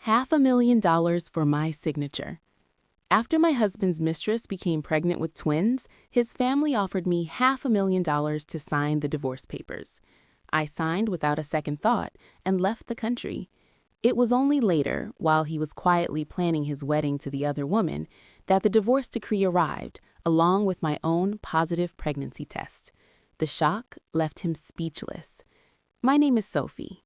$500,000 for my signature. After my husband's mistress became pregnant with twins, his family offered me $500,000 to sign the divorce papers. I signed without a second thought and left the country. It was only later, while he was quietly planning his wedding to the other woman, that the divorce decree arrived, along with my own positive pregnancy test. The shock left him speechless. My name is Sophie.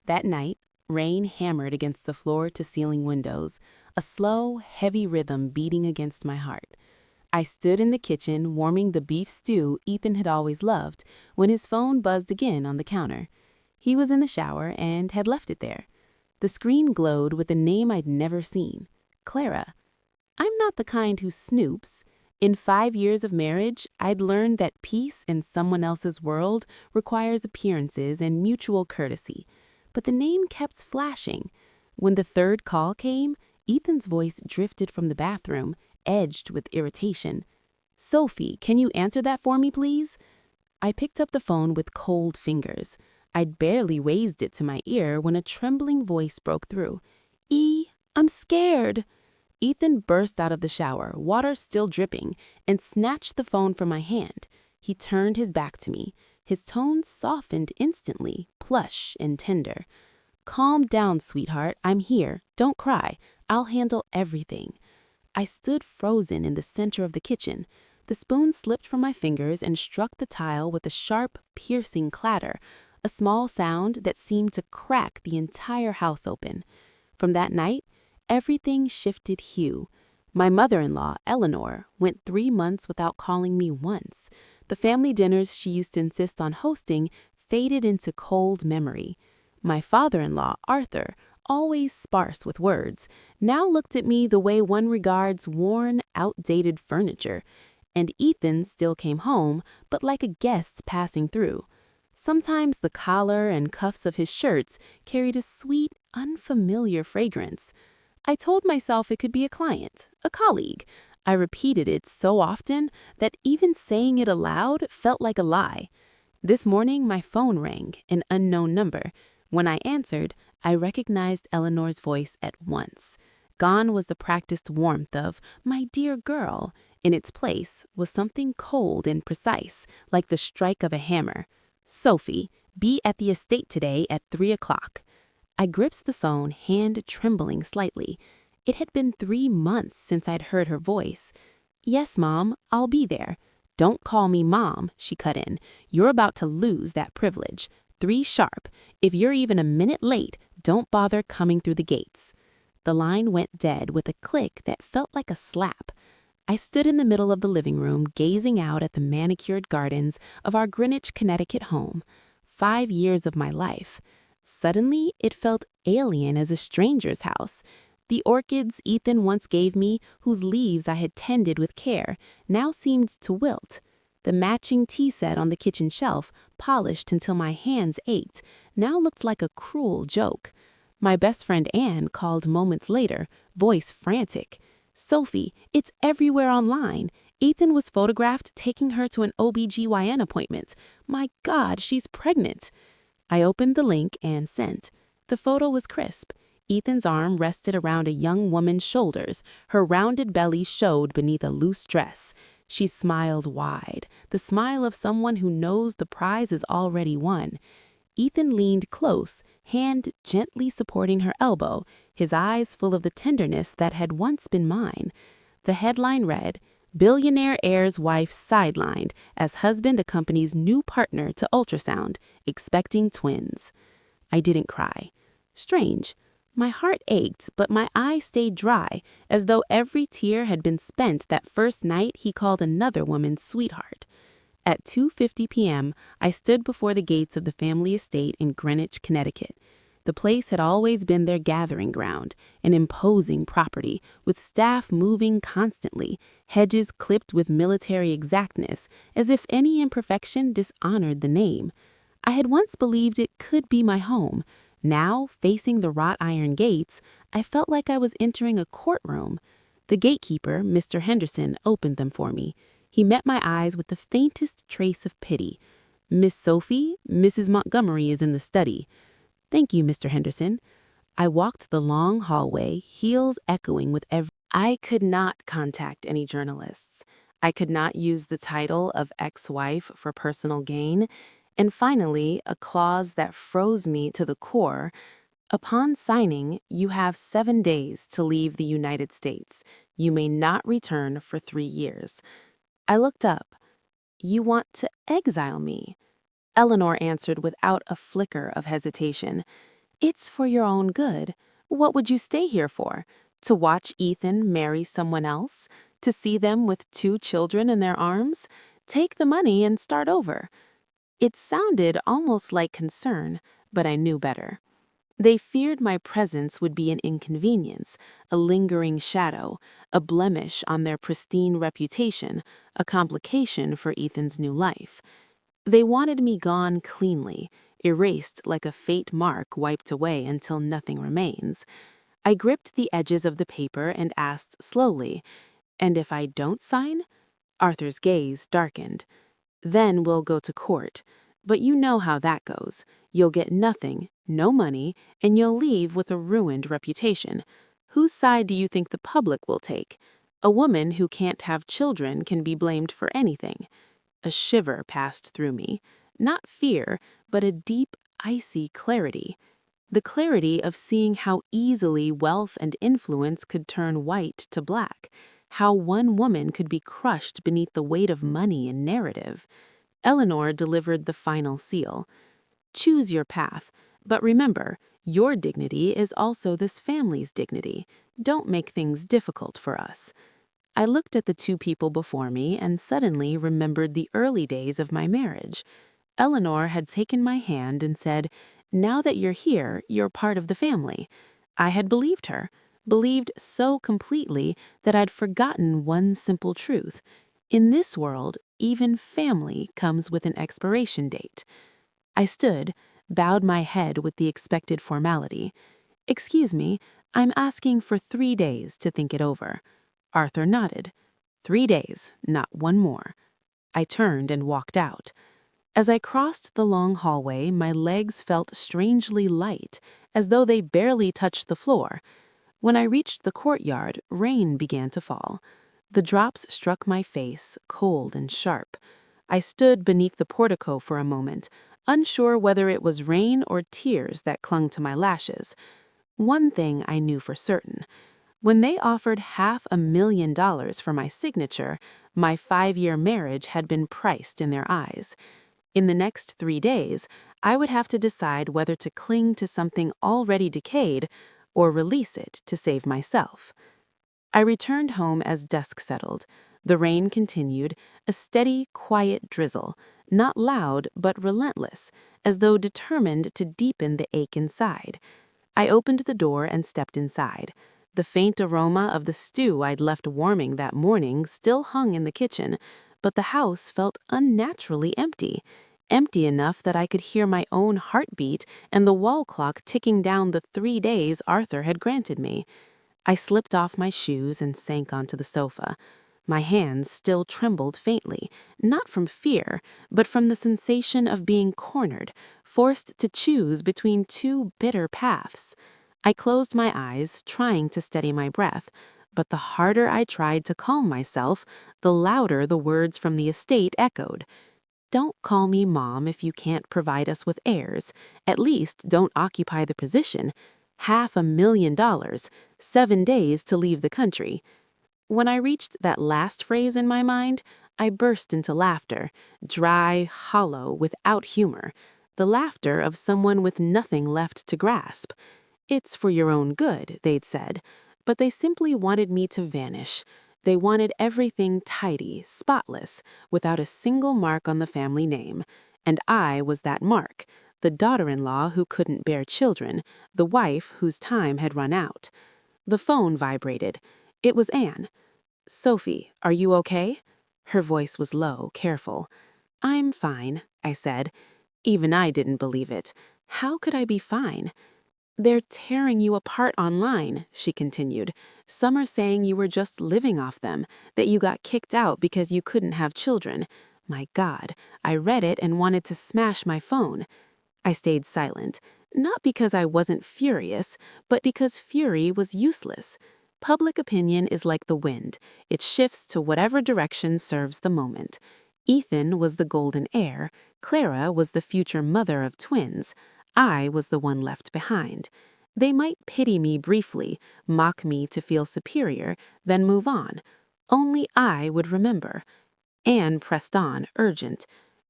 That night, rain hammered against the floor-to-ceiling windows, a slow, heavy rhythm beating against my heart. I stood in the kitchen warming the beef stew Ethan had always loved when his phone buzzed again on the counter. He was in the shower and had left it there. The screen glowed with a name I'd never seen, Clara. I'm not the kind who snoops. In 5 years of marriage, I'd learned that peace in someone else's world requires appearances and mutual courtesy. But the name kept flashing. When the third call came, Ethan's voice drifted from the bathroom, edged with irritation. "Sophie, can you answer that for me, please?" I picked up the phone with cold fingers. I'd barely raised it to my ear when a trembling voice broke through. I'm scared." Ethan burst out of the shower, water still dripping, and snatched the phone from my hand. He turned his back to me. His tone softened instantly, plush and tender. "Calm down, sweetheart. I'm here. Don't cry. I'll handle everything." I stood frozen in the center of the kitchen. The spoon slipped from my fingers and struck the tile with a sharp, piercing clatter, a small sound that seemed to crack the entire house open. From that night, everything shifted hue. My mother-in-law, Eleanor, went 3 months without calling me once. The family dinners she used to insist on hosting faded into cold memory. My father-in-law, Arthur, always sparse with words, now looked at me the way one regards worn, outdated furniture. And Ethan still came home, but like a guest passing through. Sometimes the collar and cuffs of his shirts carried a sweet, unfamiliar fragrance. I told myself it could be a client, a colleague. I repeated it so often that even saying it aloud felt like a lie. This morning, my phone rang, an unknown number. When I answered, I recognized Eleanor's voice at once. Gone was the practiced warmth of, "My dear girl." In its place was something cold and precise, like the strike of a hammer. "Sophie, be at the estate today at 3 o'clock. I gripped the phone, hand trembling slightly. It had been 3 months since I'd heard her voice. "Yes, Mom, I'll be there." "Don't call me Mom," she cut in. "You're about to lose that privilege. 3 sharp. If you're even a minute late, don't bother coming through the gates." The line went dead with a click that felt like a slap. I stood in the middle of the living room, gazing out at the manicured gardens of our Greenwich, Connecticut home. 5 years of my life. Suddenly, it felt alien as a stranger's house. The orchids Ethan once gave me, whose leaves I had tended with care, now seemed to wilt. The matching tea set on the kitchen shelf, polished until my hands ached, now looked like a cruel joke. My best friend Anne called moments later, voice frantic. "Sophie, it's everywhere online. Ethan was photographed taking her to an OB/GYN appointment. My God, she's pregnant." I opened the link and sent. The photo was crisp. Ethan's arm rested around a young woman's shoulders. Her rounded belly showed beneath a loose dress. She smiled wide, the smile of someone who knows the prize is already won. Ethan leaned close, hand gently supporting her elbow, his eyes full of the tenderness that had once been mine. The headline read, "Billionaire heir's wife sidelined as husband accompanies new partner to ultrasound, expecting twins." I didn't cry. Strange. My heart ached, but my eyes stayed dry, as though every tear had been spent that first night he called another woman sweetheart. At 2:50 p.m., I stood before the gates of the family estate in Greenwich, Connecticut. The place had always been their gathering ground, an imposing property, with staff moving constantly, hedges clipped with military exactness, as if any imperfection dishonored the name. I had once believed it could be my home. Now, facing the wrought iron gates, I felt like I was entering a courtroom. The gatekeeper, Mr. Henderson, opened them for me. He met my eyes with the faintest trace of pity. "Miss Sophie, Mrs. Montgomery is in the study." "Thank you, Mr. Henderson." I walked the long hallway, heels echoing with every. I could not contact any journalists. I could not use the title of ex-wife for personal gain. And finally, a clause that froze me to the core. Upon signing, you have 7 days to leave the United States. You may not return for 3 years. I looked up. You want to exile me? Eleanor answered without a flicker of hesitation. It's for your own good. What would you stay here for? To watch Ethan marry someone else? To see them with 2 children in their arms? Take the money and start over. It sounded almost like concern, but I knew better. They feared my presence would be an inconvenience, a lingering shadow, a blemish on their pristine reputation, a complication for Ethan's new life. They wanted me gone cleanly, erased like a fate mark wiped away until nothing remains. I gripped the edges of the paper and asked slowly, "And if I don't sign?" Arthur's gaze darkened. "Then we'll go to court. But you know how that goes. You'll get nothing, no money, and you'll leave with a ruined reputation. Whose side do you think the public will take? A woman who can't have children can be blamed for anything." A shiver passed through me. Not fear, but a deep, icy clarity. The clarity of seeing how easily wealth and influence could turn white to black, how one woman could be crushed beneath the weight of money and narrative. Eleanor delivered the final seal. "Choose your path, but remember, your dignity is also this family's dignity. Don't make things difficult for us." I looked at the 2 people before me and suddenly remembered the early days of my marriage. Eleanor had taken my hand and said, "Now that you're here, you're part of the family." I had believed her, believed so completely that I'd forgotten one simple truth. In this world, even family comes with an expiration date. I stood, bowed my head with the expected formality. "Excuse me, I'm asking for 3 days to think it over." Arthur nodded. 3 days, not one more. I turned and walked out. As I crossed the long hallway, my legs felt strangely light, as though they barely touched the floor. When I reached the courtyard, rain began to fall. The drops struck my face, cold and sharp. I stood beneath the portico for a moment, unsure whether it was rain or tears that clung to my lashes. One thing I knew for certain. When they offered $500,000 for my signature, my 5-year marriage had been priced in their eyes. In the next 3 days, I would have to decide whether to cling to something already decayed or release it to save myself. I returned home as dusk settled. The rain continued, a steady, quiet drizzle, not loud but relentless, as though determined to deepen the ache inside. I opened the door and stepped inside. The faint aroma of the stew I'd left warming that morning still hung in the kitchen, but the house felt unnaturally empty. Empty enough that I could hear my own heartbeat and the wall clock ticking down the 3 days Arthur had granted me. I slipped off my shoes and sank onto the sofa. My hands still trembled faintly, not from fear, but from the sensation of being cornered, forced to choose between 2 bitter paths. I closed my eyes, trying to steady my breath, but the harder I tried to calm myself, the louder the words from the estate echoed. "Don't call me Mom if you can't provide us with heirs. At least don't occupy the position. $500,000, 7 days to leave the country." When I reached that last phrase in my mind, I burst into laughter, dry, hollow, without humor, the laughter of someone with nothing left to grasp. "It's for your own good," they'd said, but they simply wanted me to vanish. They wanted everything tidy, spotless, without a single mark on the family name. And I was that mark, the daughter-in-law who couldn't bear children, the wife whose time had run out. The phone vibrated. It was Anne. "Sophie, are you okay?" Her voice was low, careful. "I'm fine," I said. Even I didn't believe it. How could I be fine? "They're tearing you apart online," she continued. "Some are saying you were just living off them, that you got kicked out because you couldn't have children. My God, I read it and wanted to smash my phone." I stayed silent. Not because I wasn't furious, but because fury was useless. Public opinion is like the wind. It shifts to whatever direction serves the moment. Ethan was the golden heir. Clara was the future mother of twins. I was the one left behind. They might pity me briefly, mock me to feel superior, then move on. Only I would remember. Anne pressed on, urgent.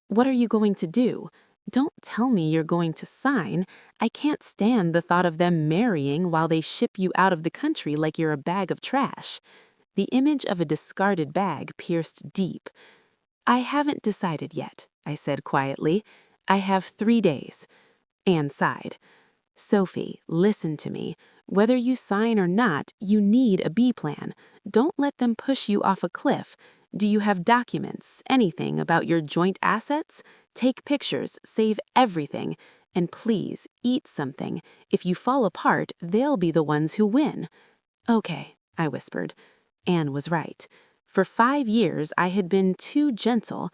What are you going to do? Don't tell me you're going to sign. I can't stand the thought of them marrying while they ship you out of the country like you're a bag of trash. The image of a discarded bag pierced deep. I haven't decided yet, I said quietly. I have 3 days. Anne sighed. Sophie, listen to me. Whether you sign or not, you need a B plan. Don't let them push you off a cliff. Do you have documents, anything about your joint assets? Take pictures, save everything, and please eat something. If you fall apart, they'll be the ones who win. Okay, I whispered. Anne was right. For 5 years, I had been too gentle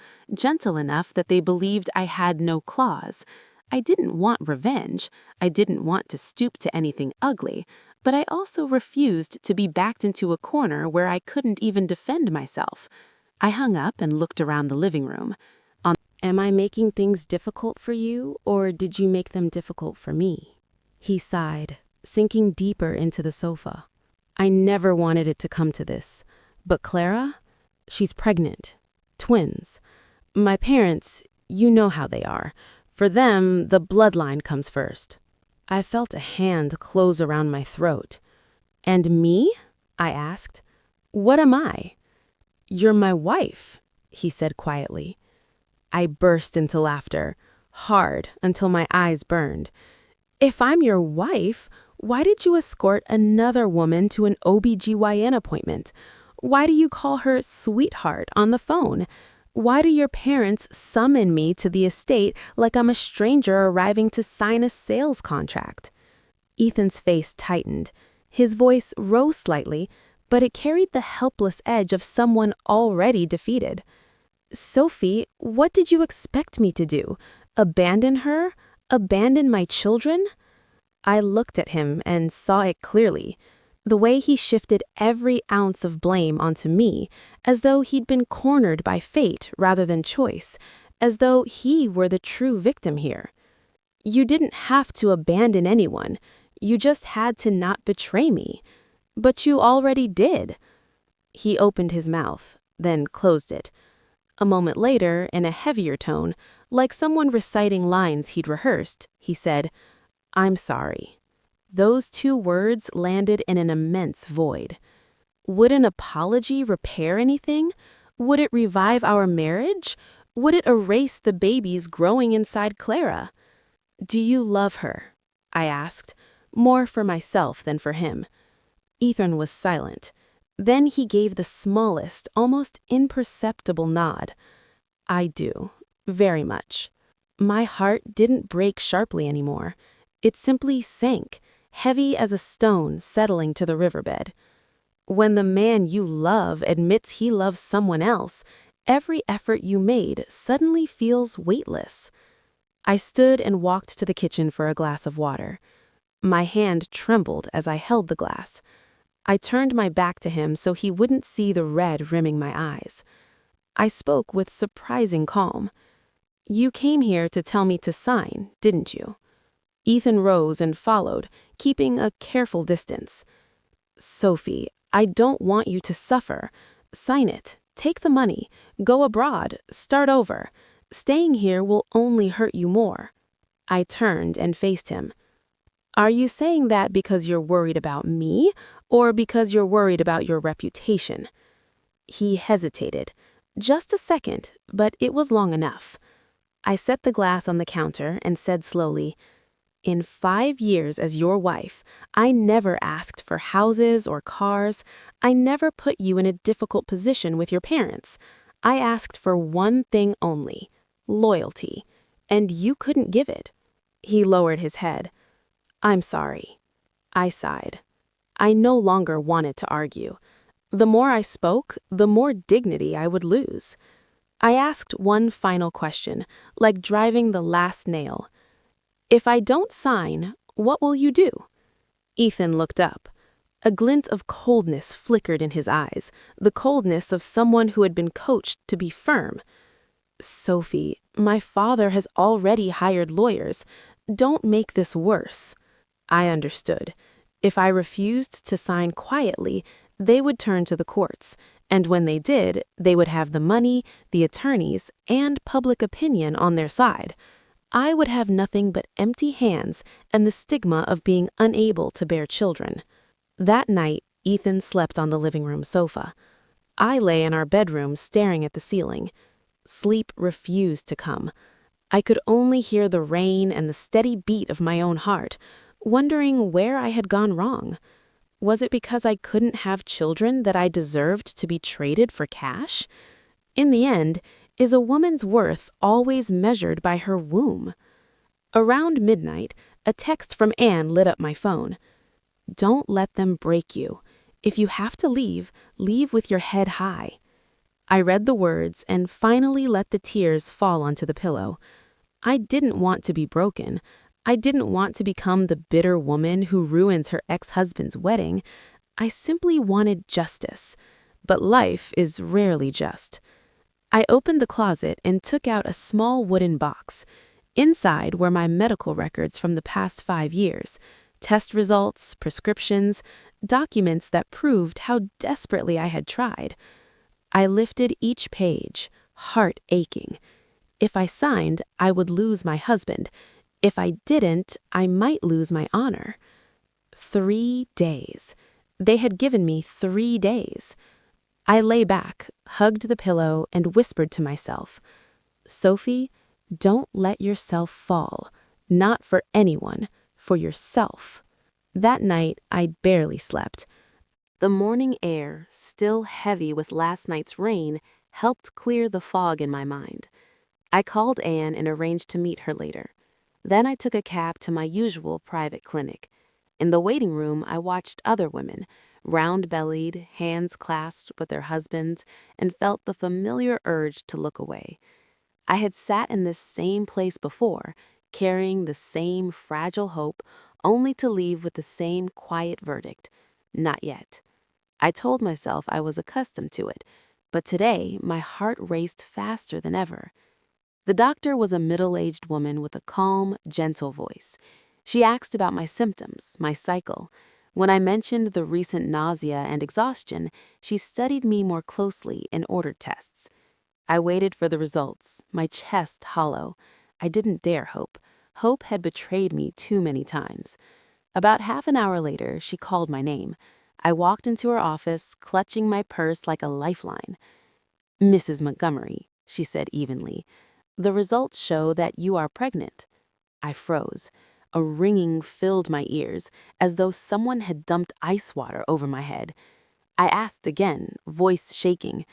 enough that they believed I had no claws. I didn't want revenge. I didn't want to stoop to anything ugly, but I also refused to be backed into a corner where I couldn't even defend myself. I hung up and looked around the living room. Am I making things difficult for you, or did you make them difficult for me? He sighed, sinking deeper into the sofa. I never wanted it to come to this. But Clara? She's pregnant. Twins. My parents, you know how they are. For them, the bloodline comes first. I felt a hand close around my throat. And me? I asked. What am I? You're my wife, he said quietly. I burst into laughter, hard until my eyes burned. If I'm your wife, why did you escort another woman to an OB/GYN appointment? Why do you call her sweetheart on the phone? Why do your parents summon me to the estate like I'm a stranger arriving to sign a sales contract? Ethan's face tightened. His voice rose slightly, but it carried the helpless edge of someone already defeated. Sophie, what did you expect me to do? Abandon her? Abandon my children? I looked at him and saw it clearly. The way he shifted every ounce of blame onto me, as though he'd been cornered by fate rather than choice, as though he were the true victim here. You didn't have to abandon anyone. You just had to not betray me. But you already did. He opened his mouth, then closed it. A moment later, in a heavier tone, like someone reciting lines he'd rehearsed, he said, I'm sorry. Those 2 words landed in an immense void. Would an apology repair anything? Would it revive our marriage? Would it erase the babies growing inside Clara? Do you love her? I asked, more for myself than for him. Ethan was silent. Then he gave the smallest, almost imperceptible nod. I do, very much. My heart didn't break sharply anymore. It simply sank, heavy as a stone settling to the riverbed. When the man you love admits he loves someone else, every effort you made suddenly feels weightless. I stood and walked to the kitchen for a glass of water. My hand trembled as I held the glass. I turned my back to him so he wouldn't see the red rimming my eyes. I spoke with surprising calm. You came here to tell me to sign, didn't you? Ethan rose and followed, keeping a careful distance. Sophie, I don't want you to suffer. Sign it. Take the money. Go abroad. Start over. Staying here will only hurt you more. I turned and faced him. Are you saying that because you're worried about me, or because you're worried about your reputation? He hesitated. Just a second, but it was long enough. I set the glass on the counter and said slowly, In 5 years as your wife, I never asked for houses or cars. I never put you in a difficult position with your parents. I asked for one thing only, loyalty, and you couldn't give it. He lowered his head. I'm sorry. I sighed. I no longer wanted to argue. The more I spoke, the more dignity I would lose. I asked one final question, like driving the last nail. If I don't sign, what will you do? Ethan looked up. A glint of coldness flickered in his eyes, the coldness of someone who had been coached to be firm. Sophie, my father has already hired lawyers. Don't make this worse. I understood. If I refused to sign quietly, they would turn to the courts, and when they did, they would have the money, the attorneys, and public opinion on their side. I would have nothing but empty hands and the stigma of being unable to bear children. That night, Ethan slept on the living room sofa. I lay in our bedroom staring at the ceiling. Sleep refused to come. I could only hear the rain and the steady beat of my own heart, wondering where I had gone wrong. Was it because I couldn't have children that I deserved to be traded for cash? In the end, is a woman's worth always measured by her womb? Around midnight, a text from Anne lit up my phone. Don't let them break you. If you have to leave, leave with your head high. I read the words and finally let the tears fall onto the pillow. I didn't want to be broken. I didn't want to become the bitter woman who ruins her ex-husband's wedding. I simply wanted justice. But life is rarely just. I opened the closet and took out a small wooden box. Inside were my medical records from the past 5 years. Test results, prescriptions, documents that proved how desperately I had tried. I lifted each page, heart aching. If I signed, I would lose my husband. If I didn't, I might lose my honor. 3 days. They had given me 3 days. I lay back, hugged the pillow, and whispered to myself, Sophie, don't let yourself fall. Not for anyone, for yourself. That night, I barely slept. The morning air, still heavy with last night's rain, helped clear the fog in my mind. I called Anne and arranged to meet her later. Then I took a cab to my usual private clinic. In the waiting room, I watched other women, round-bellied, hands clasped with their husbands, and felt the familiar urge to look away. I had sat in this same place before, carrying the same fragile hope, only to leave with the same quiet verdict. Not yet. I told myself I was accustomed to it, but today my heart raced faster than ever. The doctor was a middle-aged woman with a calm, gentle voice. She asked about my symptoms, my cycle. When I mentioned the recent nausea and exhaustion, she studied me more closely and ordered tests. I waited for the results, my chest hollow. I didn't dare hope. Hope had betrayed me too many times. About half an hour later, she called my name. I walked into her office, clutching my purse like a lifeline. Mrs. Montgomery, she said evenly, the results show that you are pregnant. I froze. A ringing filled my ears, as though someone had dumped ice water over my head. I asked again, voice shaking,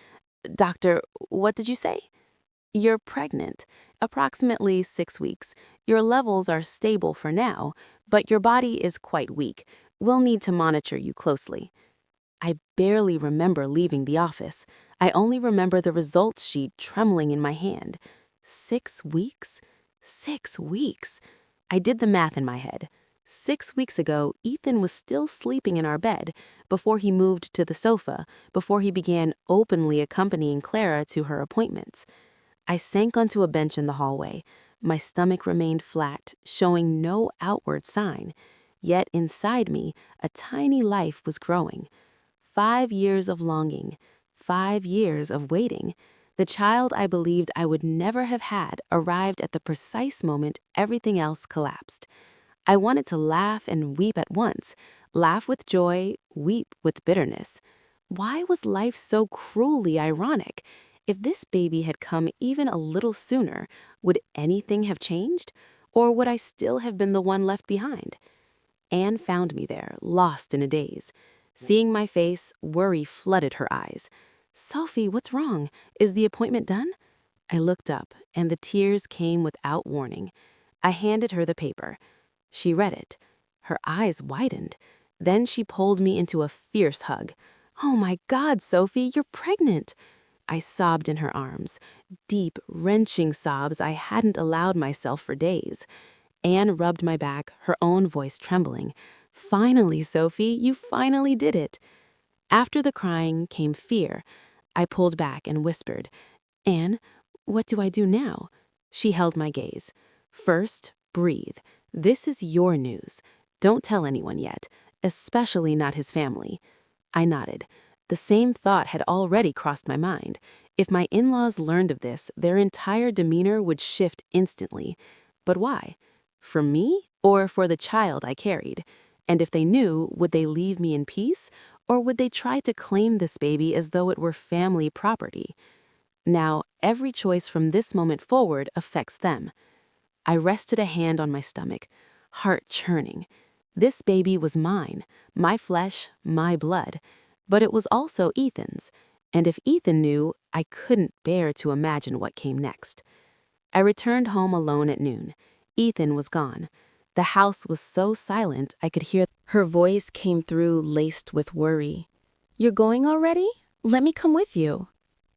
Doctor, what did you say? You're pregnant, approximately 6 weeks. Your levels are stable for now, but your body is quite weak. We'll need to monitor you closely. I barely remember leaving the office. I only remember the results sheet trembling in my hand. 6 weeks? 6 weeks. I did the math in my head. 6 weeks ago, Ethan was still sleeping in our bed, before he moved to the sofa, before he began openly accompanying Clara to her appointments. I sank onto a bench in the hallway. My stomach remained flat, showing no outward sign. Yet inside me, a tiny life was growing. 5 years of longing, 5 years of waiting. The child I believed I would never have had arrived at the precise moment everything else collapsed. I wanted to laugh and weep at once, laugh with joy, weep with bitterness. Why was life so cruelly ironic? If this baby had come even a little sooner, would anything have changed? Or would I still have been the one left behind? Anne found me there, lost in a daze. Seeing my face, worry flooded her eyes. Sophie, what's wrong? Is the appointment done? I looked up, and the tears came without warning. I handed her the paper. She read it. Her eyes widened. Then she pulled me into a fierce hug. Oh my God, Sophie, you're pregnant. I sobbed in her arms, deep, wrenching sobs I hadn't allowed myself for days. Anne rubbed my back, her own voice trembling. "Finally, Sophie, you finally did it." After the crying came fear. I pulled back and whispered, "Anne, what do I do now?" She held my gaze. "First, breathe. This is your news. Don't tell anyone yet, especially not his family." I nodded. The same thought had already crossed my mind. If my in-laws learned of this, their entire demeanor would shift instantly. But why? For me or for the child I carried? And if they knew, would they leave me in peace, or would they try to claim this baby as though it were family property? Now, every choice from this moment forward affects them. I rested a hand on my stomach, heart churning. This baby was mine, my flesh, my blood. But it was also Ethan's. And if Ethan knew, I couldn't bear to imagine what came next. I returned home alone at noon. Ethan was gone. The house was so silent I could hear her voice came through laced with worry. "You're going already? Let me come with you."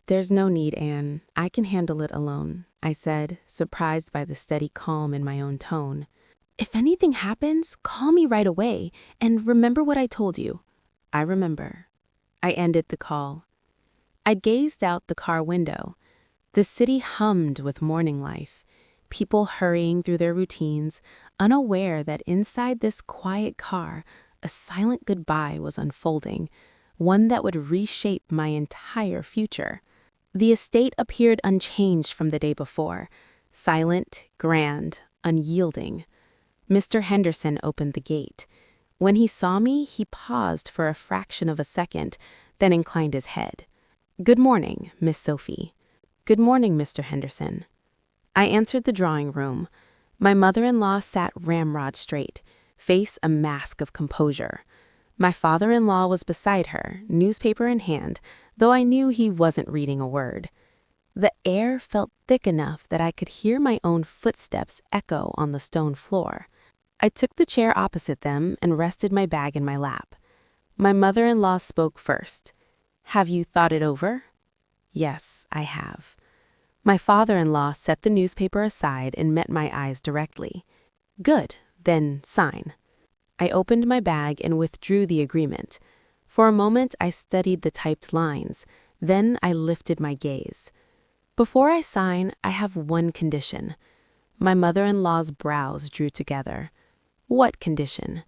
"There's no need, Anne. I can handle it alone," I said, surprised by the steady calm in my own tone. "If anything happens, call me right away, and remember what I told you." "I remember." I ended the call. I gazed out the car window. The city hummed with morning life, people hurrying through their routines, unaware that inside this quiet car, a silent goodbye was unfolding, one that would reshape my entire future. The estate appeared unchanged from the day before, silent, grand, unyielding. Mr. Henderson opened the gate. When he saw me, he paused for a fraction of a second, then inclined his head. "Good morning, Miss Sophie." "Good morning, Mr. Henderson." I entered the drawing room. My mother-in-law sat ramrod straight, face a mask of composure. My father-in-law was beside her, newspaper in hand, though I knew he wasn't reading a word. The air felt thick enough that I could hear my own footsteps echo on the stone floor. I took the chair opposite them and rested my bag in my lap. My mother-in-law spoke first. "Have you thought it over?" "Yes, I have." My father-in-law set the newspaper aside and met my eyes directly. "Good, then sign." I opened my bag and withdrew the agreement. For a moment I studied the typed lines, then I lifted my gaze. "Before I sign, I have one condition." My mother-in-law's brows drew together. "What condition?"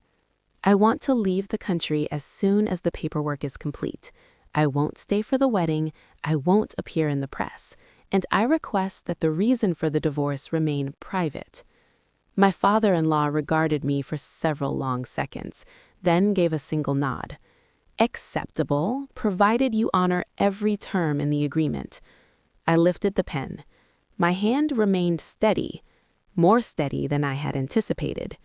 "I want to leave the country as soon as the paperwork is complete. I won't stay for the wedding, I won't appear in the press, and I request that the reason for the divorce remain private." My father-in-law regarded me for several long seconds, then gave a single nod. "Acceptable, provided you honor every term in the agreement." I lifted the pen. My hand remained steady, more steady than I had anticipated.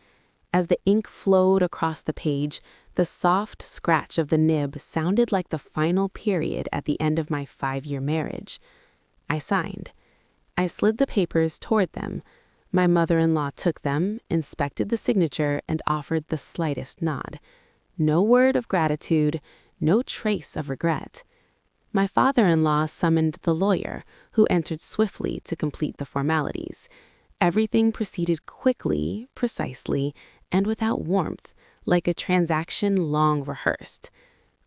As the ink flowed across the page, the soft scratch of the nib sounded like the final period at the end of my 5-year marriage. I signed. I slid the papers toward them. My mother-in-law took them, inspected the signature, and offered the slightest nod. No word of gratitude, no trace of regret. My father-in-law summoned the lawyer, who entered swiftly to complete the formalities. Everything proceeded quickly, precisely, and without warmth, like a transaction long rehearsed.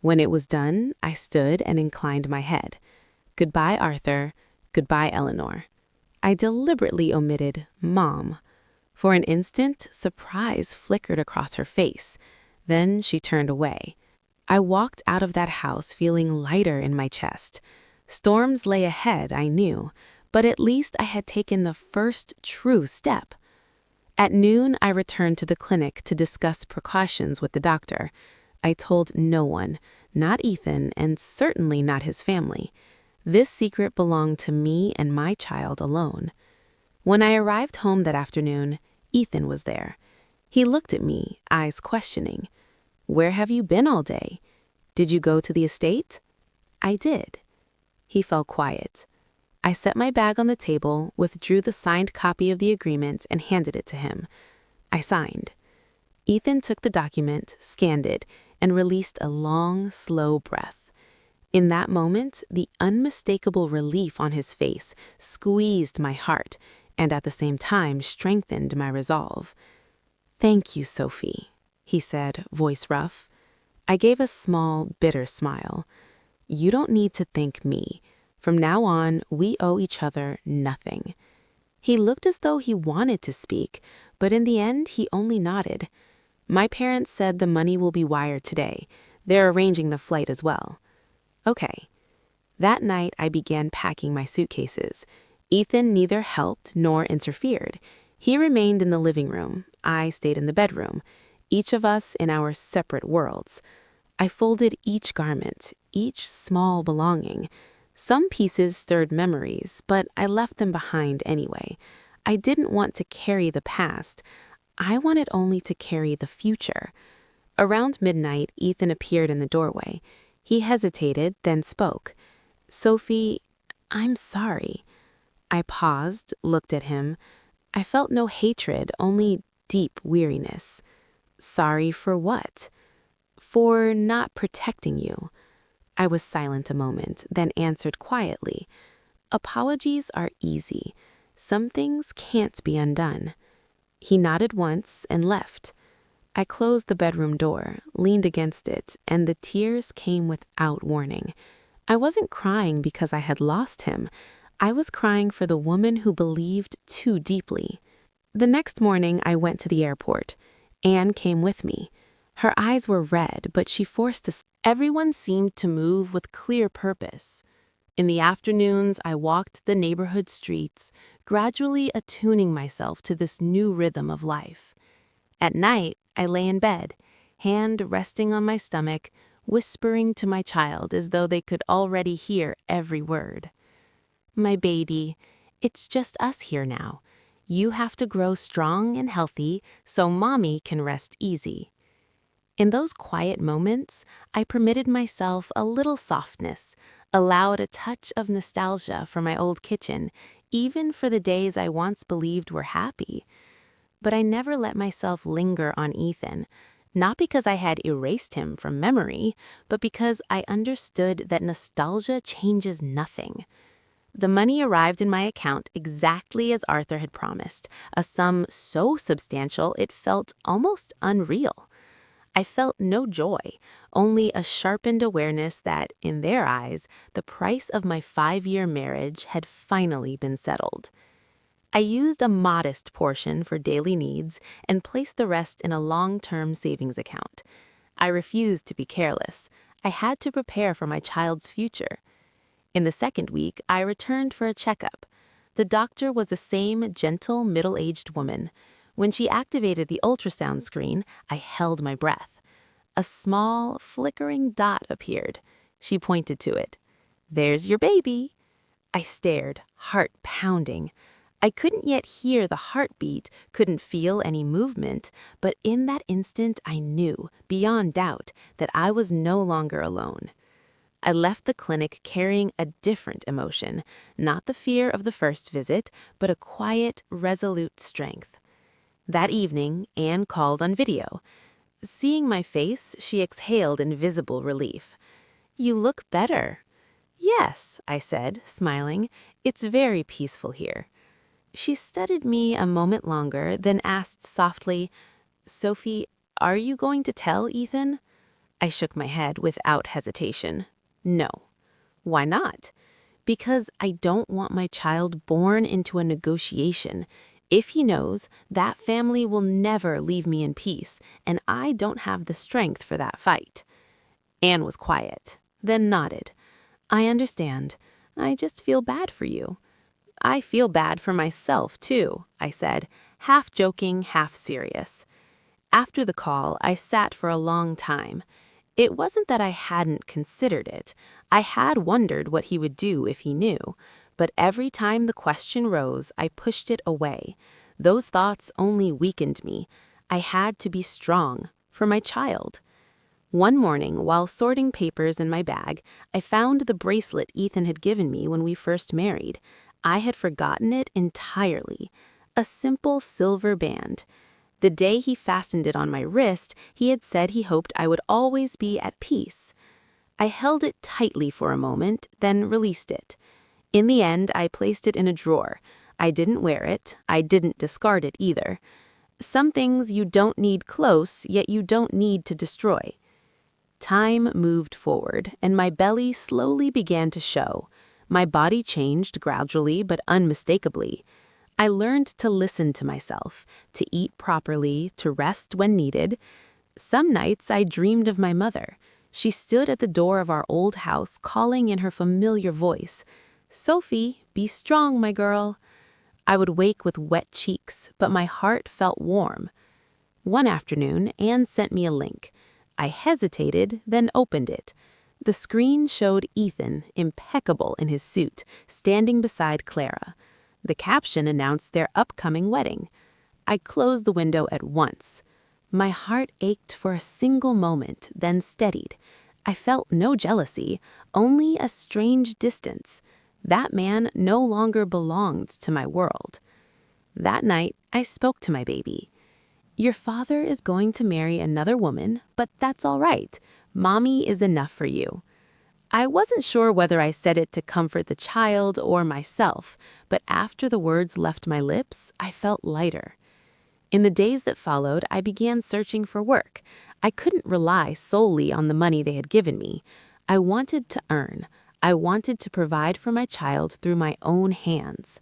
When it was done, I stood and inclined my head. "Goodbye, Arthur. Goodbye, Eleanor." I deliberately omitted Mom. For an instant, surprise flickered across her face. Then she turned away. I walked out of that house feeling lighter in my chest. Storms lay ahead, I knew, but at least I had taken the first true step. At noon, I returned to the clinic to discuss precautions with the doctor. I told no one, not Ethan, and certainly not his family. This secret belonged to me and my child alone. When I arrived home that afternoon, Ethan was there. He looked at me, eyes questioning. "Where have you been all day? Did you go to the estate?" "I did." He fell quiet. I set my bag on the table, withdrew the signed copy of the agreement, and handed it to him. I signed. Ethan took the document, scanned it, and released a long, slow breath. In that moment, the unmistakable relief on his face squeezed my heart, and at the same time strengthened my resolve. "Thank you, Sophie," he said, voice rough. I gave a small, bitter smile. "You don't need to thank me. From now on, we owe each other nothing." He looked as though he wanted to speak, but in the end, he only nodded. "My parents said the money will be wired today. They're arranging the flight as well." "Okay." That night, I began packing my suitcases. Ethan neither helped nor interfered. He remained in the living room. I stayed in the bedroom, each of us in our separate worlds. I folded each garment, each small belonging. Some pieces stirred memories, but I left them behind anyway. I didn't want to carry the past. I wanted only to carry the future. Around midnight, Ethan appeared in the doorway. He hesitated, then spoke. "Sophie, I'm sorry." I paused, looked at him. I felt no hatred, only deep weariness. "Sorry for what?" "For not protecting you." I was silent a moment, then answered quietly. "Apologies are easy. Some things can't be undone." He nodded once and left. I closed the bedroom door, leaned against it, and the tears came without warning. I wasn't crying because I had lost him. I was crying for the woman who believed too deeply. The next morning, I went to the airport. Anne came with me. Her eyes were red, but she forced us. Everyone seemed to move with clear purpose. In the afternoons, I walked the neighborhood streets, gradually attuning myself to this new rhythm of life. At night, I lay in bed, hand resting on my stomach, whispering to my child as though they could already hear every word. "My baby, it's just us here now. You have to grow strong and healthy so mommy can rest easy." In those quiet moments, I permitted myself a little softness, allowed a touch of nostalgia for my old kitchen, even for the days I once believed were happy. But I never let myself linger on Ethan, not because I had erased him from memory, but because I understood that nostalgia changes nothing. The money arrived in my account exactly as Arthur had promised, a sum so substantial it felt almost unreal. I felt no joy, only a sharpened awareness that, in their eyes, the price of my 5-year marriage had finally been settled. I used a modest portion for daily needs and placed the rest in a long-term savings account. I refused to be careless. I had to prepare for my child's future. In the second week, I returned for a checkup. The doctor was the same gentle, middle-aged woman. When she activated the ultrasound screen, I held my breath. A small, flickering dot appeared. She pointed to it. "There's your baby." I stared, heart pounding. I couldn't yet hear the heartbeat, couldn't feel any movement, but in that instant I knew, beyond doubt, that I was no longer alone. I left the clinic carrying a different emotion, not the fear of the first visit, but a quiet, resolute strength. That evening, Anne called on video. Seeing my face, she exhaled in visible relief. "You look better." "Yes," I said, smiling. "It's very peaceful here." She studied me a moment longer, then asked softly, "Sophie, are you going to tell Ethan?" I shook my head without hesitation. "No." "Why not?" "Because I don't want my child born into a negotiation. If he knows, that family will never leave me in peace, and I don't have the strength for that fight." Anne was quiet, then nodded. "I understand. I just feel bad for you." "I feel bad for myself, too," I said, half joking, half serious. After the call, I sat for a long time. It wasn't that I hadn't considered it. I had wondered what he would do if he knew. But every time the question rose, I pushed it away. Those thoughts only weakened me. I had to be strong for my child. One morning, while sorting papers in my bag, I found the bracelet Ethan had given me when we first married. I had forgotten it entirely. A simple silver band. The day he fastened it on my wrist, he had said he hoped I would always be at peace. I held it tightly for a moment, then released it. In the end, I placed it in a drawer. I didn't wear it. I didn't discard it either. Some things you don't need close, yet you don't need to destroy. Time moved forward, and my belly slowly began to show. My body changed gradually but unmistakably. I learned to listen to myself, to eat properly, to rest when needed. Some nights I dreamed of my mother. She stood at the door of our old house, calling in her familiar voice, "Sophie, be strong, my girl." I would wake with wet cheeks, but my heart felt warm. One afternoon, Anne sent me a link. I hesitated, then opened it. The screen showed Ethan, impeccable in his suit, standing beside Clara. The caption announced their upcoming wedding. I closed the window at once. My heart ached for a single moment, then steadied. I felt no jealousy, only a strange distance. That man no longer belonged to my world. That night, I spoke to my baby. "Your father is going to marry another woman, but that's all right. Mommy is enough for you." I wasn't sure whether I said it to comfort the child or myself, but after the words left my lips, I felt lighter. In the days that followed, I began searching for work. I couldn't rely solely on the money they had given me. I wanted to earn. I wanted to provide for my child through my own hands.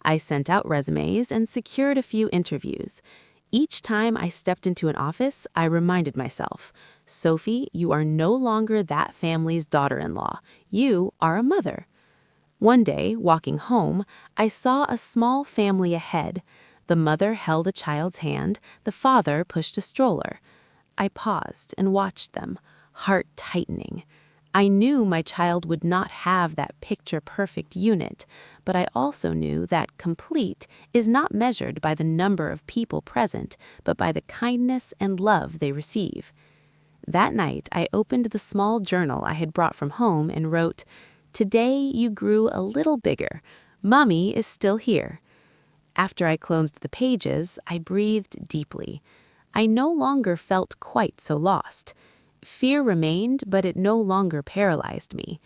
I sent out resumes and secured a few interviews. Each time I stepped into an office, I reminded myself, "Sophie, you are no longer that family's daughter-in-law. You are a mother." One day, walking home, I saw a small family ahead. The mother held a child's hand, the father pushed a stroller. I paused and watched them, heart tightening. I knew my child would not have that picture-perfect unit, but I also knew that complete is not measured by the number of people present, but by the kindness and love they receive. That night, I opened the small journal I had brought from home and wrote, "Today you grew a little bigger. Mommy is still here." After I closed the pages, I breathed deeply. I no longer felt quite so lost. Fear remained, but it no longer paralyzed me.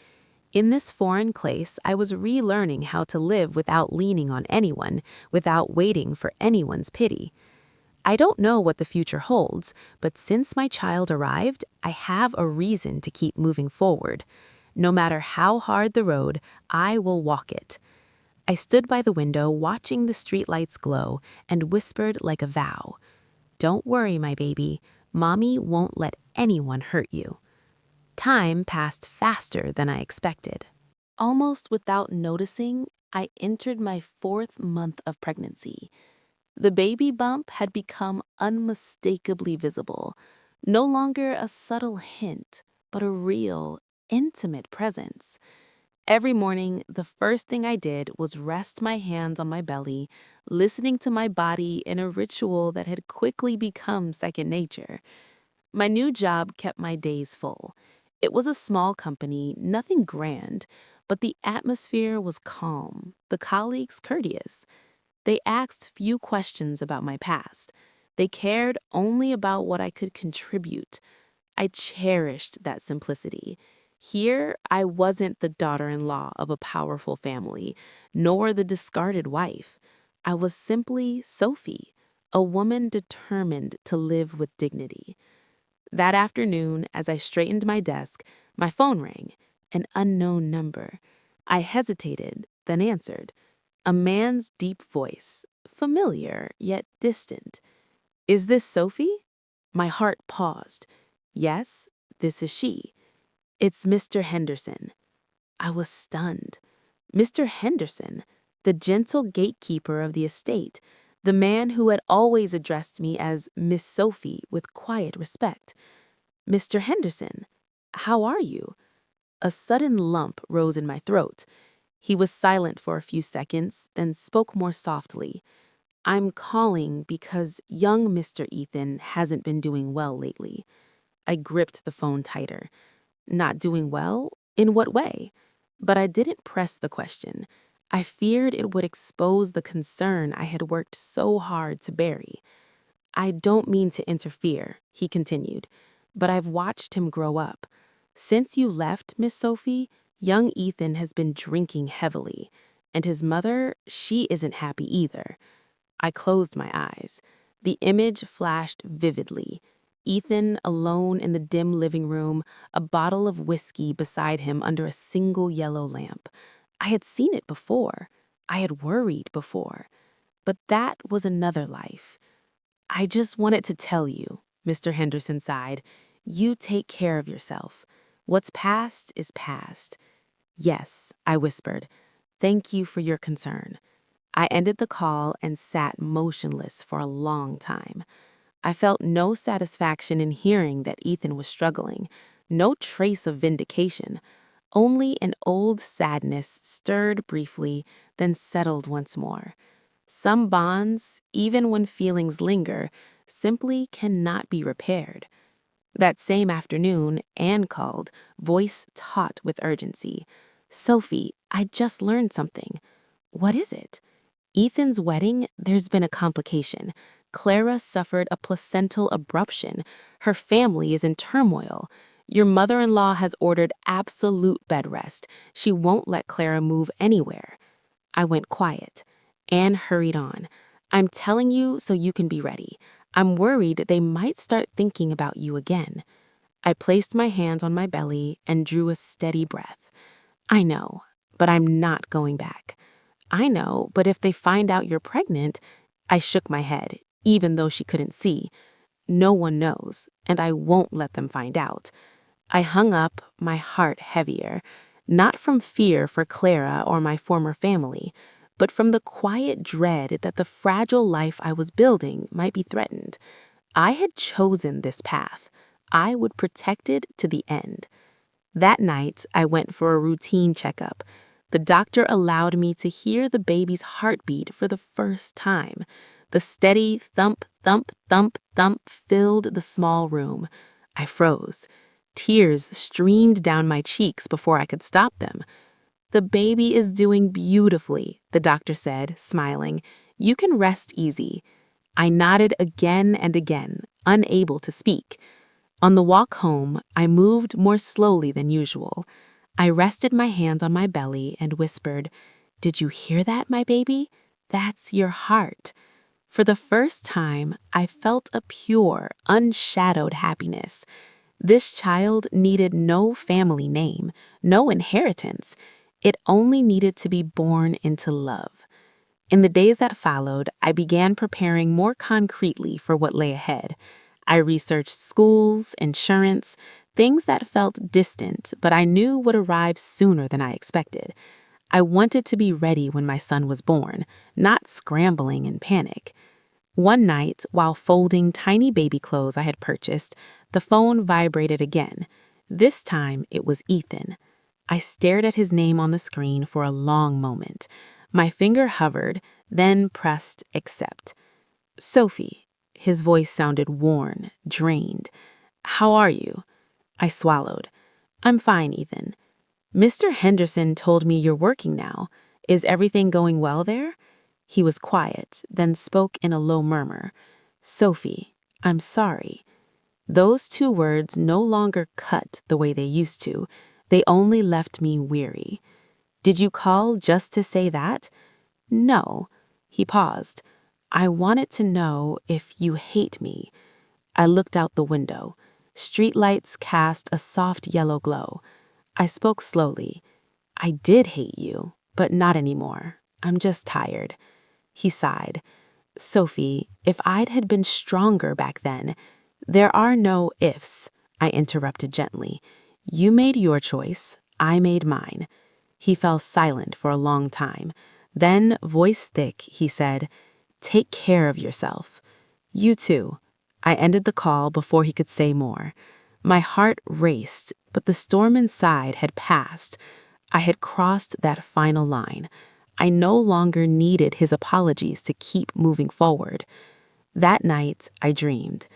In this foreign place, I was relearning how to live without leaning on anyone, without waiting for anyone's pity. I don't know what the future holds, but since my child arrived, I have a reason to keep moving forward. No matter how hard the road, I will walk it. I stood by the window watching the streetlights glow and whispered like a vow, "Don't worry, my baby. Mommy won't let anyone hurt you." Time passed faster than I expected. Almost without noticing, I entered my 4th month of pregnancy. The baby bump had become unmistakably visible, no longer a subtle hint, but a real, intimate presence. Every morning, the first thing I did was rest my hands on my belly, listening to my body in a ritual that had quickly become second nature. My new job kept my days full. It was a small company, nothing grand, but the atmosphere was calm, the colleagues courteous. They asked few questions about my past. They cared only about what I could contribute. I cherished that simplicity. Here, I wasn't the daughter-in-law of a powerful family, nor the discarded wife. I was simply Sophie, a woman determined to live with dignity. That afternoon, as I straightened my desk, my phone rang, an unknown number. I hesitated, then answered. A man's deep voice, familiar yet distant. "Is this Sophie?" My heart paused. "Yes, this is she." "It's Mr. Henderson." I was stunned. Mr. Henderson, the gentle gatekeeper of the estate, the man who had always addressed me as Miss Sophie with quiet respect. "Mr. Henderson, how are you?" A sudden lump rose in my throat. He was silent for a few seconds, then spoke more softly. "I'm calling because young Mr. Ethan hasn't been doing well lately." I gripped the phone tighter. Not doing well? In what way? But I didn't press the question. I feared it would expose the concern I had worked so hard to bury. "I don't mean to interfere," he continued, "but I've watched him grow up. Since you left, Miss Sophie, young Ethan has been drinking heavily. And his mother, she isn't happy either. I closed my eyes. The image flashed vividly. Ethan alone in the dim living room, a bottle of whiskey beside him under a single yellow lamp. I had seen it before. I had worried before. But that was another life. I just wanted to tell you, Mr. Henderson sighed, you take care of yourself. What's past is past. Yes, I whispered. Thank you for your concern. I ended the call and sat motionless for a long time. I felt no satisfaction in hearing that Ethan was struggling, no trace of vindication. Only an old sadness stirred briefly, then settled once more. Some bonds, even when feelings linger, simply cannot be repaired. That same afternoon, Anne called, voice taut with urgency. Sophie, I just learned something. What is it? Ethan's wedding, there's been a complication. Clara suffered a placental abruption. Her family is in turmoil. Your mother-in-law has ordered absolute bed rest. She won't let Clara move anywhere. I went quiet. Anne hurried on. I'm telling you so you can be ready. I'm worried they might start thinking about you again. I placed my hands on my belly and drew a steady breath. I know, but I'm not going back. I know, but if they find out you're pregnant, I shook my head, even though she couldn't see. No one knows, and I won't let them find out. I hung up, my heart heavier, not from fear for Clara or my former family, but from the quiet dread that the fragile life I was building might be threatened. I had chosen this path. I would protect it to the end. That night, I went for a routine checkup. The doctor allowed me to hear the baby's heartbeat for the first time. The steady thump, thump, thump, thump filled the small room. I froze. Tears streamed down my cheeks before I could stop them. The baby is doing beautifully, the doctor said, smiling. You can rest easy. I nodded again and again, unable to speak. On the walk home, I moved more slowly than usual. I rested my hands on my belly and whispered, Did you hear that, my baby? That's your heart. For the first time, I felt a pure, unshadowed happiness. This child needed no family name, no inheritance. It only needed to be born into love. In the days that followed, I began preparing more concretely for what lay ahead. I researched schools, insurance, things that felt distant, but I knew would arrive sooner than I expected. I wanted to be ready when my son was born, not scrambling in panic. One night, while folding tiny baby clothes I had purchased, the phone vibrated again. This time, it was Ethan. I stared at his name on the screen for a long moment. My finger hovered, then pressed accept. Sophie. His voice sounded worn, drained. How are you? I swallowed. I'm fine, Ethan. Mr. Henderson told me you're working now. Is everything going well there? He was quiet, then spoke in a low murmur. Sophie, I'm sorry. Those two words no longer cut the way they used to. They only left me weary. Did you call just to say that? No. He paused. I wanted to know if you hate me. I looked out the window. Streetlights cast a soft yellow glow. I spoke slowly. I did hate you, but not anymore. I'm just tired. He sighed. Sophie, if I'd had been stronger back then. There are no ifs, I interrupted gently. You made your choice. I made mine. He fell silent for a long time. Then, voice thick, he said, Take care of yourself. You too. I ended the call before he could say more. My heart raced, but the storm inside had passed. I had crossed that final line. I no longer needed his apologies to keep moving forward. That night, I dreamed.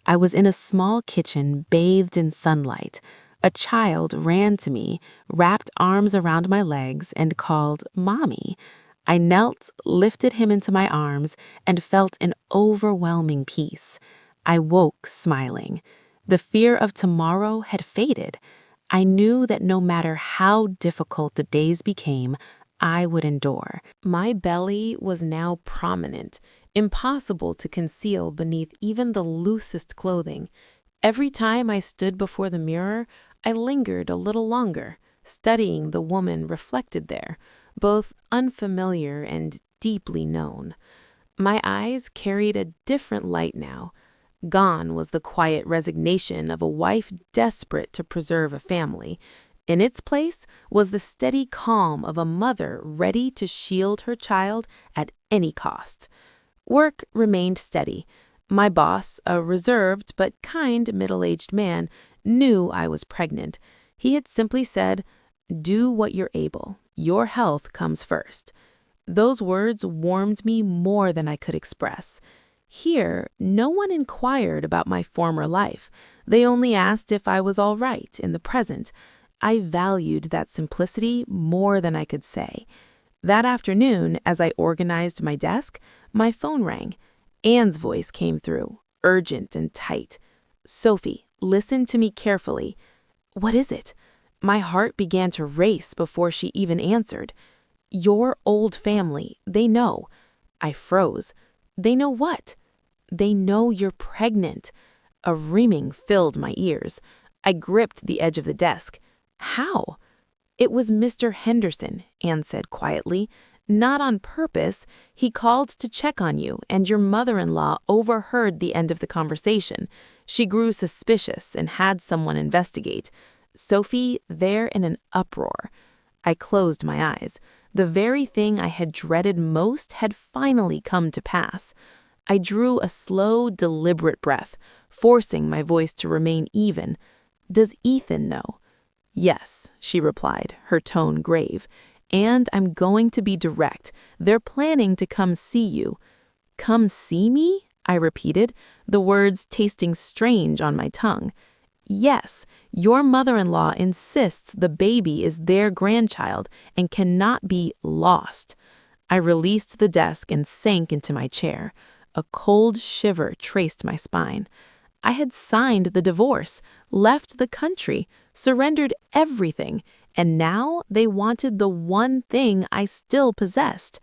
I was in a small kitchen bathed in sunlight. A child ran to me, wrapped arms around my legs, and called, Mommy. I knelt, lifted him into my arms, and felt an overwhelming peace. I woke smiling. The fear of tomorrow had faded. I knew that no matter how difficult the days became, I would endure. My belly was now prominent, impossible to conceal beneath even the loosest clothing. Every time I stood before the mirror, I lingered a little longer, studying the woman reflected there, both unfamiliar and deeply known. My eyes carried a different light now. Gone was the quiet resignation of a wife desperate to preserve a family. In its place was the steady calm of a mother ready to shield her child at any cost. Work remained steady. My boss, a reserved but kind middle-aged man, knew I was pregnant. He had simply said, "Do what you're able. Your health comes first." Those words warmed me more than I could express. Here, no one inquired about my former life. They only asked if I was all right in the present. I valued that simplicity more than I could say. That afternoon, as I organized my desk, my phone rang. Anne's voice came through, urgent and tight. "Sophie, listen to me carefully." "What is it?" My heart began to race before she even answered. "Your old family, they know." I froze. "They know what?" "They know you're pregnant." A ringing filled my ears. I gripped the edge of the desk. "How?" "It was Mr. Henderson," Anne said quietly. "Not on purpose. He called to check on you, and your mother-in-law overheard the end of the conversation. She grew suspicious and had someone investigate. Sophie, they're in an uproar." I closed my eyes. The very thing I had dreaded most had finally come to pass. I drew a slow, deliberate breath, forcing my voice to remain even. "Does Ethan know?" "Yes," she replied, her tone grave. "And I'm going to be direct. They're planning to come see you." "Come see me?" I repeated, the words tasting strange on my tongue. "Yes, your mother-in-law insists the baby is their grandchild and cannot be lost." I released the desk and sank into my chair. A cold shiver traced my spine. I had signed the divorce, left the country, surrendered everything, and now they wanted the one thing I still possessed.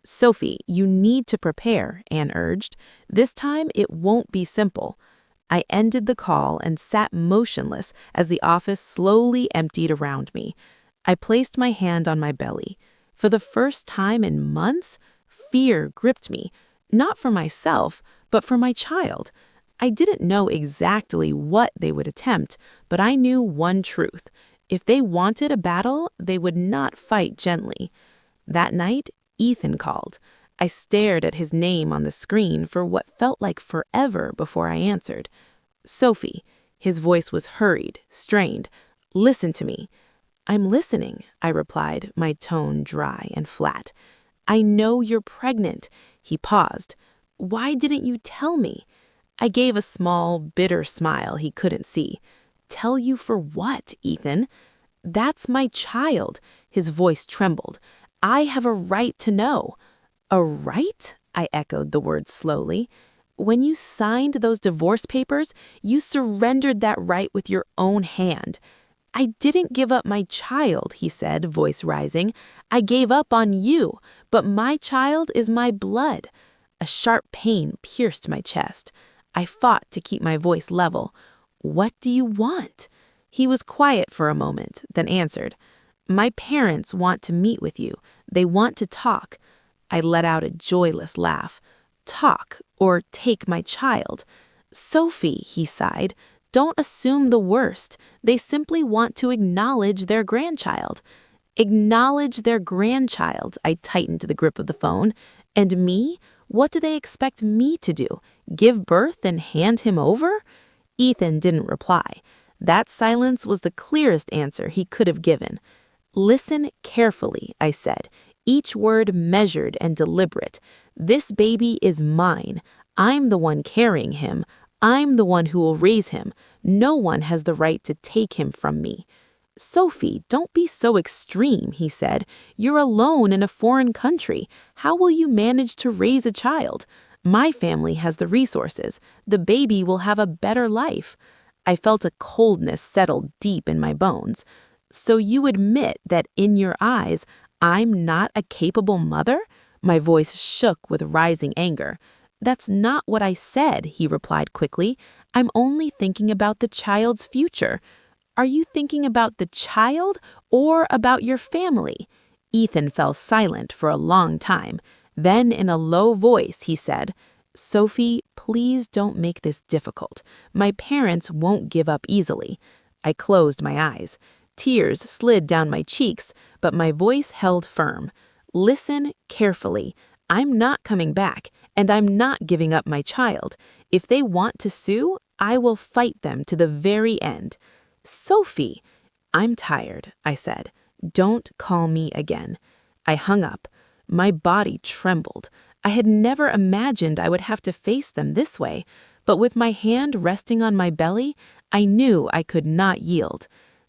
"Sophie, you need to prepare," Anne urged. "This time it won't be simple." I ended the call and sat motionless as the office slowly emptied around me. I placed my hand on my belly. For the first time in months, fear gripped me, not for myself, but for my child. I didn't know exactly what they would attempt, but I knew one truth. If they wanted a battle, they would not fight gently. That night, Ethan called. I stared at his name on the screen for what felt like forever before I answered. "Sophie." His voice was hurried, strained. "Listen to me." "I'm listening," I replied, my tone dry and flat. "I know you're pregnant." He paused. "Why didn't you tell me?" I gave a small, bitter smile he couldn't see. "Tell you for what, Ethan?" "That's my child." His voice trembled. "I have a right to know." "A right?" I echoed the word slowly. "When you signed those divorce papers, you surrendered that right with your own hand." "I didn't give up my child," he said, voice rising. "I gave up on you, but my child is my blood." A sharp pain pierced my chest. I fought to keep my voice level. "What do you want?" He was quiet for a moment, then answered. "My parents want to meet with you. They want to talk." I let out a joyless laugh. "Talk, or take my child." "Sophie," he sighed, "don't assume the worst. They simply want to acknowledge their grandchild." "Acknowledge their grandchild," I tightened the grip of the phone. "And me? What do they expect me to do? Give birth and hand him over?" Ethan didn't reply. That silence was the clearest answer he could have given. "Listen carefully," I said, each word measured and deliberate. "This baby is mine. I'm the one carrying him. I'm the one who will raise him. No one has the right to take him from me." "Sophie, don't be so extreme," he said. "You're alone in a foreign country. How will you manage to raise a child? My family has the resources. The baby will have a better life." I felt a coldness settle deep in my bones. "So you admit that in your eyes, I'm not a capable mother? My voice shook with rising anger. That's not what I said, he replied quickly. I'm only thinking about the child's future. Are you thinking about the child or about your family? Ethan fell silent for a long time. Then, in a low voice, he said, Sophie, please don't make this difficult. My parents won't give up easily. I closed my eyes. Tears slid down my cheeks, but my voice held firm. Listen carefully. I'm not coming back, and I'm not giving up my child. If they want to sue, I will fight them to the very end. Sophie! I'm tired, I said. Don't call me again. I hung up. My body trembled. I had never imagined I would have to face them this way, but with my hand resting on my belly, I knew I could not yield.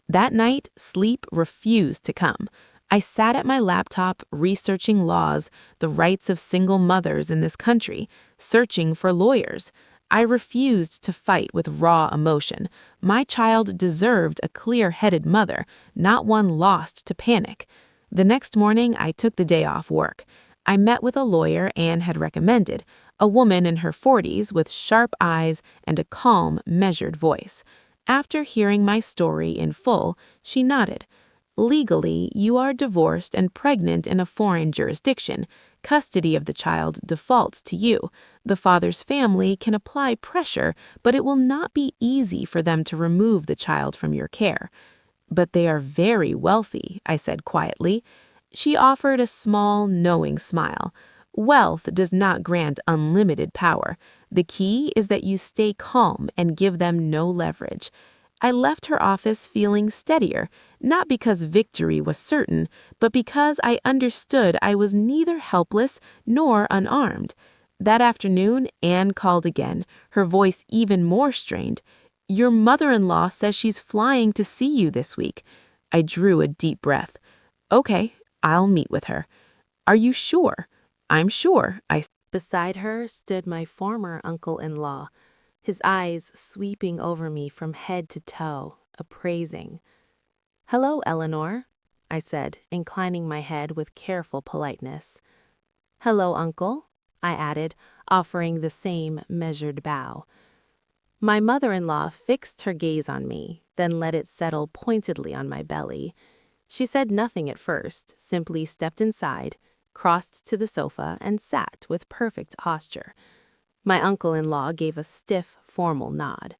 That night, sleep refused to come. I sat at my laptop researching laws, the rights of single mothers in this country, searching for lawyers. I refused to fight with raw emotion. My child deserved a clear-headed mother, not one lost to panic. The next morning, I took the day off work. I met with a lawyer Anne had recommended, a woman in her 40s with sharp eyes and a calm, measured voice. After hearing my story in full, she nodded. Legally, you are divorced and pregnant in a foreign jurisdiction. Custody of the child defaults to you. The father's family can apply pressure, but it will not be easy for them to remove the child from your care. But they are very wealthy, I said quietly. She offered a small, knowing smile. Wealth does not grant unlimited power. The key is that you stay calm and give them no leverage. I left her office feeling steadier, not because victory was certain, but because I understood I was neither helpless nor unarmed. That afternoon, Anne called again, her voice even more strained. Your mother-in-law says she's flying to see you this week. I drew a deep breath. Okay, I'll meet with her. Are you sure? I'm sure, I said. Beside her stood my former uncle-in-law, his eyes sweeping over me from head to toe, appraising. Hello, Eleanor, I said, inclining my head with careful politeness. Hello, uncle, I added, offering the same measured bow. My mother-in-law fixed her gaze on me, then let it settle pointedly on my belly. She said nothing at first, simply stepped inside, crossed to the sofa, and sat with perfect posture. My uncle-in-law gave a stiff, formal nod.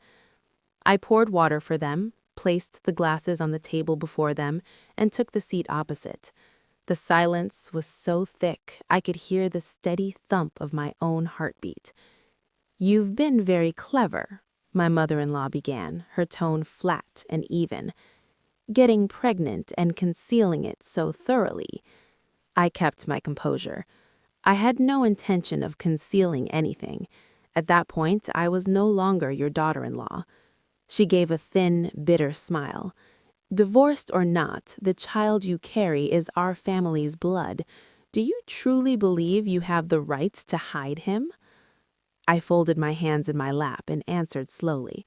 I poured water for them, placed the glasses on the table before them, and took the seat opposite. The silence was so thick I could hear the steady thump of my own heartbeat. You've been very clever, my mother-in-law began, her tone flat and even. Getting pregnant and concealing it so thoroughly. I kept my composure. I had no intention of concealing anything. At that point, I was no longer your daughter-in-law. She gave a thin, bitter smile. Divorced or not, the child you carry is our family's blood. Do you truly believe you have the right to hide him? I folded my hands in my lap and answered slowly.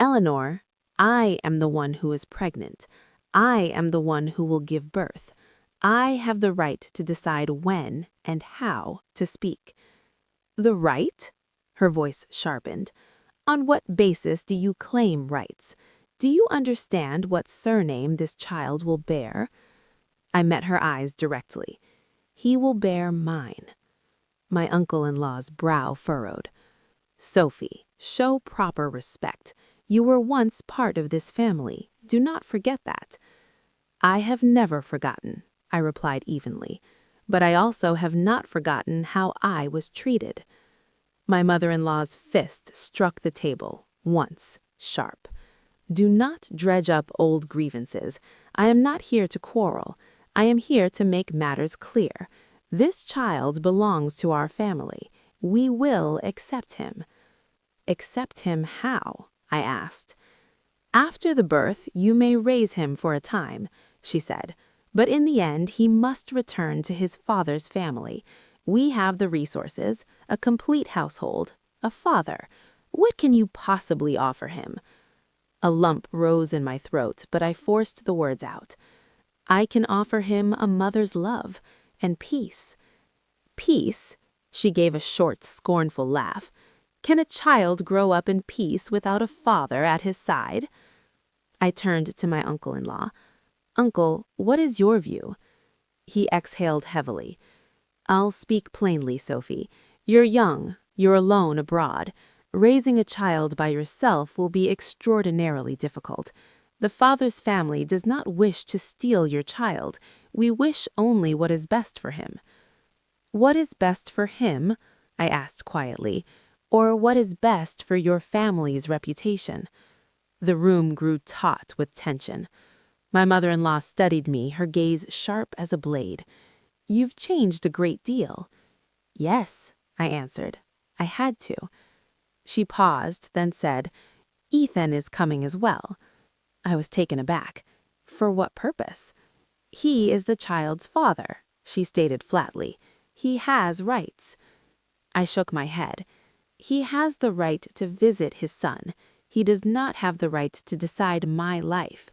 Eleanor, I am the one who is pregnant. I am the one who will give birth. I have the right to decide when and how to speak. The right? Her voice sharpened. On what basis do you claim rights? Do you understand what surname this child will bear? I met her eyes directly. He will bear mine. My uncle-in-law's brow furrowed. Sophie, show proper respect. You were once part of this family. Do not forget that. I have never forgotten, I replied evenly, but I also have not forgotten how I was treated. My mother-in-law's fist struck the table, once, sharp. Do not dredge up old grievances. I am not here to quarrel. I am here to make matters clear. This child belongs to our family. We will accept him. Accept him how? I asked. After the birth, you may raise him for a time, she said, but in the end he must return to his father's family. We have the resources, a complete household, a father. What can you possibly offer him? A lump rose in my throat, but I forced the words out. I can offer him a mother's love and peace. Peace? She gave a short, scornful laugh. Can a child grow up in peace without a father at his side? I turned to my uncle-in-law. Uncle, what is your view? He exhaled heavily. I'll speak plainly, Sophie. You're young. You're alone abroad. Raising a child by yourself will be extraordinarily difficult. The father's family does not wish to steal your child. We wish only what is best for him. What is best for him? I asked quietly. Or what is best for your family's reputation? The room grew taut with tension. My mother-in-law studied me, her gaze sharp as a blade. You've changed a great deal. Yes, I answered. I had to. She paused, then said, Ethan is coming as well. I was taken aback. For what purpose? He is the child's father, she stated flatly. He has rights. I shook my head. He has the right to visit his son. He does not have the right to decide my life.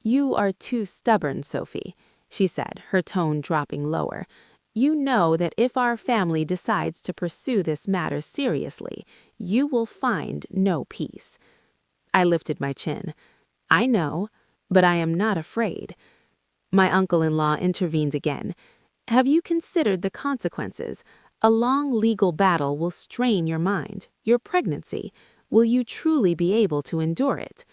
You are too stubborn, Sophie, she said, her tone dropping lower. You know that if our family decides to pursue this matter seriously, you will find no peace. I lifted my chin. I know, but I am not afraid. My uncle-in-law intervened again. Have you considered the consequences? A long legal battle will strain your mind, your pregnancy. Will you truly be able to endure it?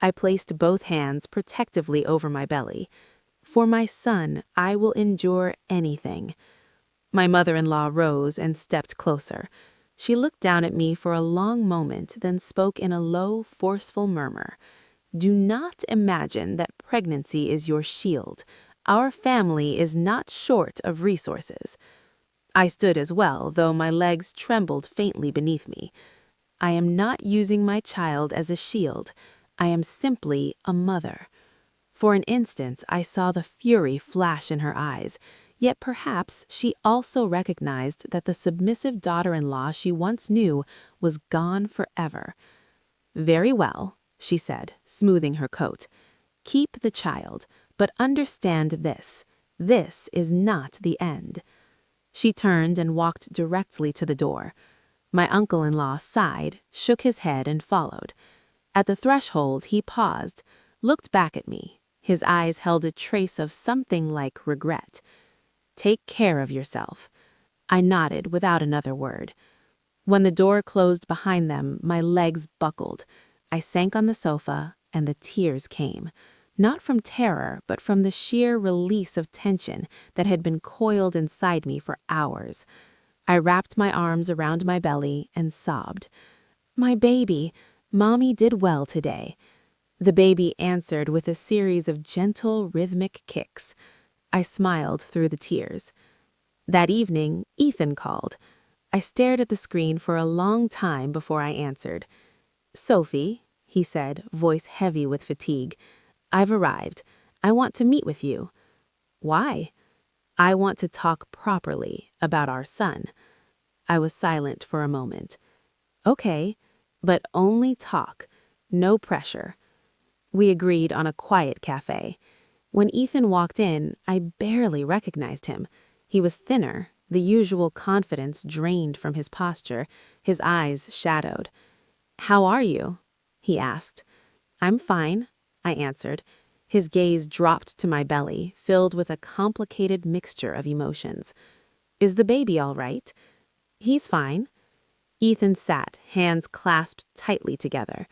I placed both hands protectively over my belly. For my son, I will endure anything. My mother-in-law rose and stepped closer. She looked down at me for a long moment, then spoke in a low, forceful murmur. Do not imagine that pregnancy is your shield. Our family is not short of resources. I stood as well, though my legs trembled faintly beneath me. I am not using my child as a shield. I am simply a mother. For an instant, I saw the fury flash in her eyes, yet perhaps she also recognized that the submissive daughter-in-law she once knew was gone forever. Very well, she said, smoothing her coat. Keep the child, but understand this. This is not the end. She turned and walked directly to the door. My uncle-in-law sighed, shook his head, and followed. At the threshold, he paused, looked back at me. His eyes held a trace of something like regret. Take care of yourself. I nodded without another word. When the door closed behind them, my legs buckled. I sank on the sofa, and the tears came. Not from terror, but from the sheer release of tension that had been coiled inside me for hours. I wrapped my arms around my belly and sobbed. My baby, Mommy did well today. The baby answered with a series of gentle, rhythmic kicks. I smiled through the tears. That evening, Ethan called. I stared at the screen for a long time before I answered. Sophie, he said, voice heavy with fatigue, I've arrived. I want to meet with you. Why? I want to talk properly about our son. I was silent for a moment. Okay, but only talk. No pressure. We agreed on a quiet cafe. When Ethan walked in, I barely recognized him. He was thinner, the usual confidence drained from his posture, his eyes shadowed. How are you? He asked. I'm fine, I answered. His gaze dropped to my belly, filled with a complicated mixture of emotions. Is the baby all right? He's fine. Ethan sat, hands clasped tightly together.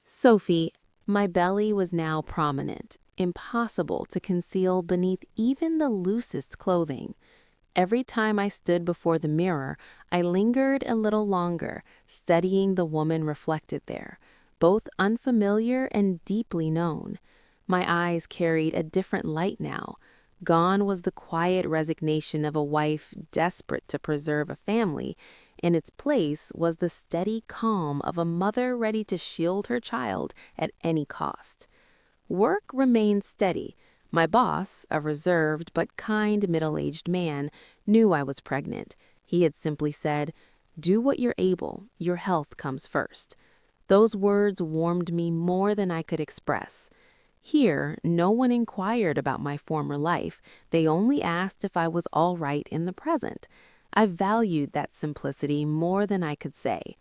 Sophie, my belly was now prominent, impossible to conceal beneath even the loosest clothing. Every time I stood before the mirror, I lingered a little longer, studying the woman reflected there, both unfamiliar and deeply known. My eyes carried a different light now. Gone was the quiet resignation of a wife desperate to preserve a family. In its place was the steady calm of a mother ready to shield her child at any cost. Work remained steady. My boss, a reserved but kind middle-aged man, knew I was pregnant. He had simply said, "Do what you're able. Your health comes first." Those words warmed me more than I could express. Here, no one inquired about my former life. They only asked if I was all right in the present. I valued that simplicity more than I could say.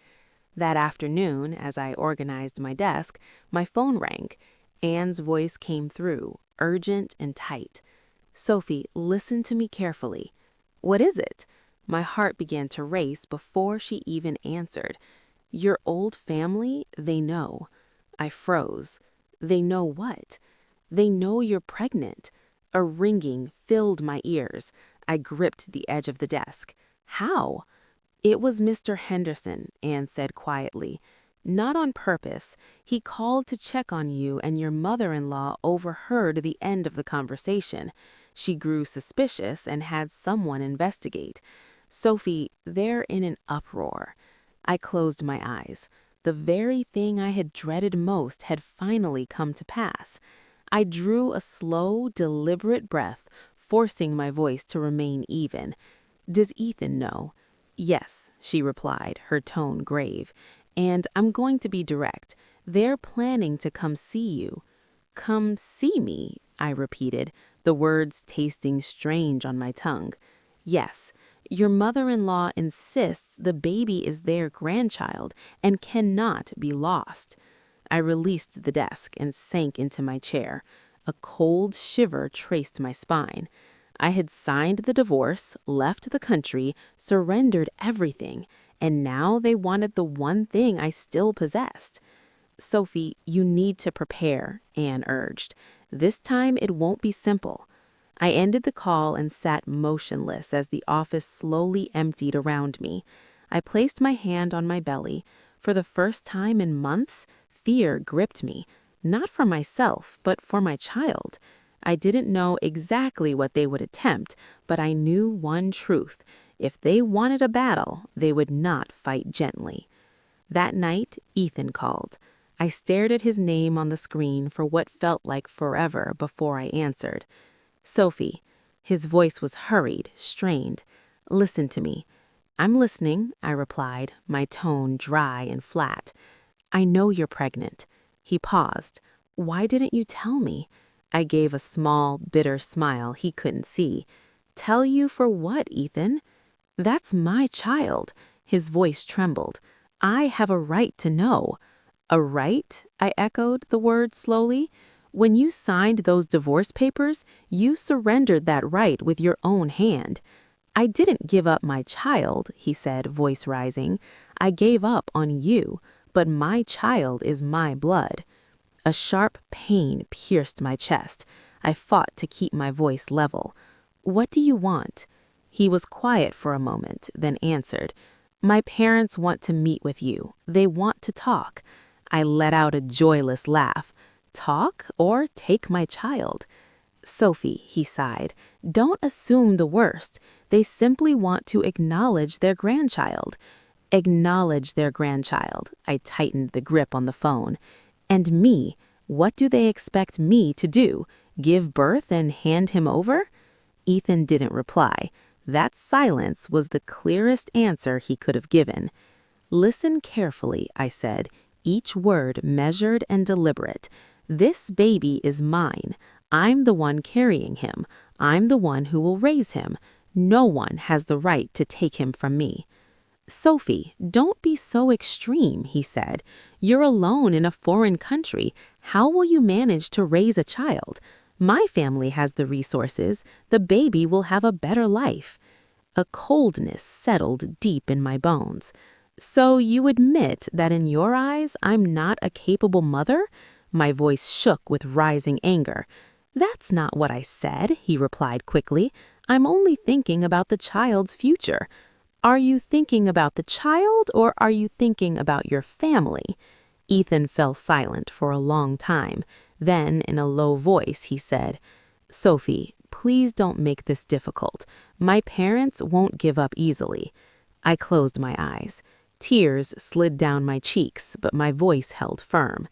That afternoon, as I organized my desk, my phone rang. Anne's voice came through, urgent and tight. "Sophie, listen to me carefully." "What is it?" My heart began to race before she even answered. "Your old family, they know." I froze. "They know what?" "They know you're pregnant." A ringing filled my ears. I gripped the edge of the desk. "How?" "It was Mr. Henderson," Anne said quietly. "Not on purpose. He called to check on you, and your mother-in-law overheard the end of the conversation. She grew suspicious and had someone investigate. Sophie, they're in an uproar." I closed my eyes. The very thing I had dreaded most had finally come to pass. I drew a slow, deliberate breath, forcing my voice to remain even. "Does Ethan know?" "Yes," she replied, her tone grave. "And I'm going to be direct. They're planning to come see you." "Come see me," I repeated, the words tasting strange on my tongue. "Yes. Your mother-in-law insists the baby is their grandchild and cannot be lost." I released the desk and sank into my chair. A cold shiver traced my spine. I had signed the divorce, left the country, surrendered everything, and now they wanted the one thing I still possessed. "Sophie, you need to prepare," Anne urged. "This time it won't be simple." I ended the call and sat motionless as the office slowly emptied around me. I placed my hand on my belly. For the first time in months, fear gripped me, not for myself, but for my child. I didn't know exactly what they would attempt, but I knew one truth. If they wanted a battle, they would not fight gently. That night, Ethan called. I stared at his name on the screen for what felt like forever before I answered. "Sophie." His voice was hurried, strained. "Listen to me." "I'm listening," I replied, my tone dry and flat. "I know you're pregnant." He paused. "Why didn't you tell me?" I gave a small, bitter smile he couldn't see. "Tell you for what, Ethan?" "That's my child." His voice trembled. "I have a right to know." "A right?" I echoed the word slowly. "When you signed those divorce papers, you surrendered that right with your own hand." "I didn't give up my child," he said, voice rising. "I gave up on you, but my child is my blood." A sharp pain pierced my chest. I fought to keep my voice level. "What do you want?" He was quiet for a moment, then answered. "My parents want to meet with you. They want to talk." I let out a joyless laugh. "Talk or take my child?" "Sophie," he sighed, "don't assume the worst. They simply want to acknowledge their grandchild." "Acknowledge their grandchild." I tightened the grip on the phone. "And me, what do they expect me to do? Give birth and hand him over?" Ethan didn't reply. That silence was the clearest answer he could have given. "Listen carefully," I said, each word measured and deliberate. "This baby is mine. I'm the one carrying him. I'm the one who will raise him. No one has the right to take him from me." "Sophie, don't be so extreme," he said. "You're alone in a foreign country. How will you manage to raise a child? My family has the resources. The baby will have a better life." A coldness settled deep in my bones. "So you admit that in your eyes I'm not a capable mother?" My voice shook with rising anger. "That's not what I said," he replied quickly. "I'm only thinking about the child's future." "Are you thinking about the child, or are you thinking about your family?" Ethan fell silent for a long time. Then, in a low voice, he said, "Sophie, please don't make this difficult. My parents won't give up easily." I closed my eyes. Tears slid down my cheeks, but my voice held firm.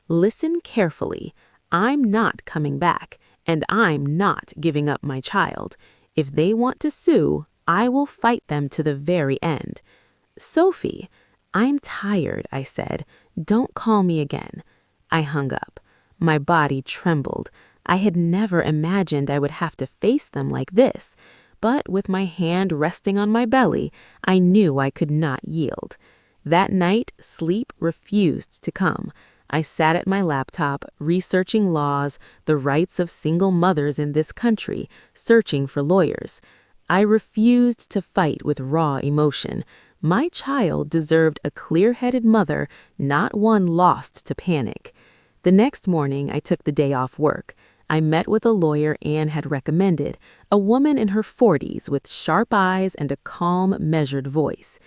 "Listen carefully. I'm not coming back, and I'm not giving up my child. If they want to sue, I will fight them to the very end." "Sophie." "I'm tired," I said. "Don't call me again." I hung up. My body trembled. I had never imagined I would have to face them like this, but with my hand resting on my belly, I knew I could not yield. That night, sleep refused to come. I sat at my laptop, researching laws, the rights of single mothers in this country, searching for lawyers. I refused to fight with raw emotion. My child deserved a clear-headed mother, not one lost to panic. The next morning, I took the day off work. I met with a lawyer Anne had recommended, a woman in her 40s with sharp eyes and a calm, measured voice.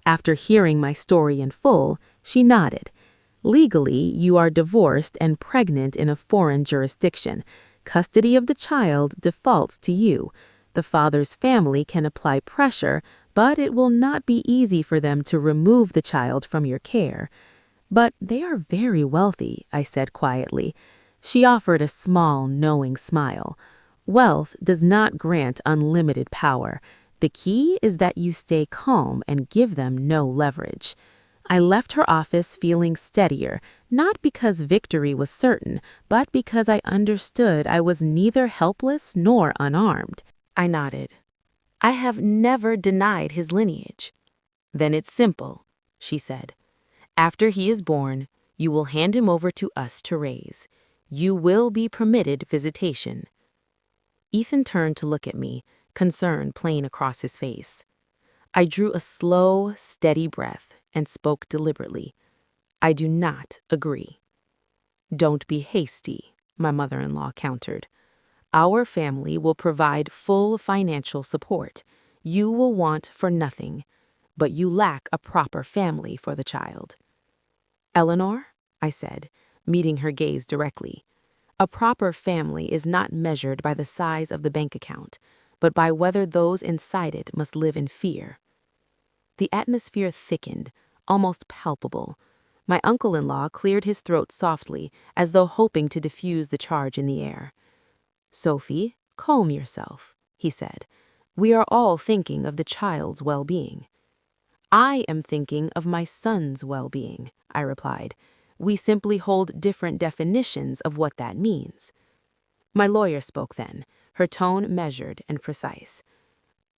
After hearing my story in full, she nodded. Legally, you are divorced and pregnant in a foreign jurisdiction. Custody of the child defaults to you. The father's family can apply pressure, but it will not be easy for them to remove the child from your care. But they are very wealthy, I said quietly. She offered a small, knowing smile. Wealth does not grant unlimited power. The key is that you stay calm and give them no leverage. I left her office feeling steadier, not because victory was certain, but because I understood I was neither helpless nor unarmed. I nodded. I have never denied his lineage. Then it's simple, she said. After he is born, you will hand him over to us to raise. You will be permitted visitation. Ethan turned to look at me, concern plain across his face. I drew a slow, steady breath and spoke deliberately. I do not agree. Don't be hasty, my mother-in-law countered. Our family will provide full financial support. You will want for nothing, but you lack a proper family for the child. Eleanor, I said, meeting her gaze directly, a proper family is not measured by the size of the bank account, but by whether those inside it must live in fear. The atmosphere thickened, almost palpable. My uncle-in-law cleared his throat softly, as though hoping to diffuse the charge in the air. Sophie, calm yourself, he said. We are all thinking of the child's well-being. I am thinking of my son's well-being, I replied. We simply hold different definitions of what that means. My lawyer spoke then, her tone measured and precise.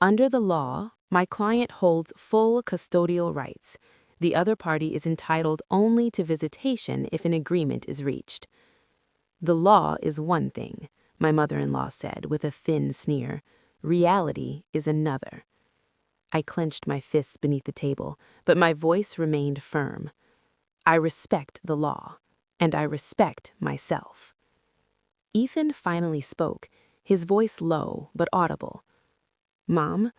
Under the law, my client holds full custodial rights. The other party is entitled only to visitation if an agreement is reached. The law is one thing, my mother-in-law said with a thin sneer. Reality is another. I clenched my fists beneath the table, but my voice remained firm. I respect the law, and I respect myself. Ethan finally spoke, his voice low but audible. Mom,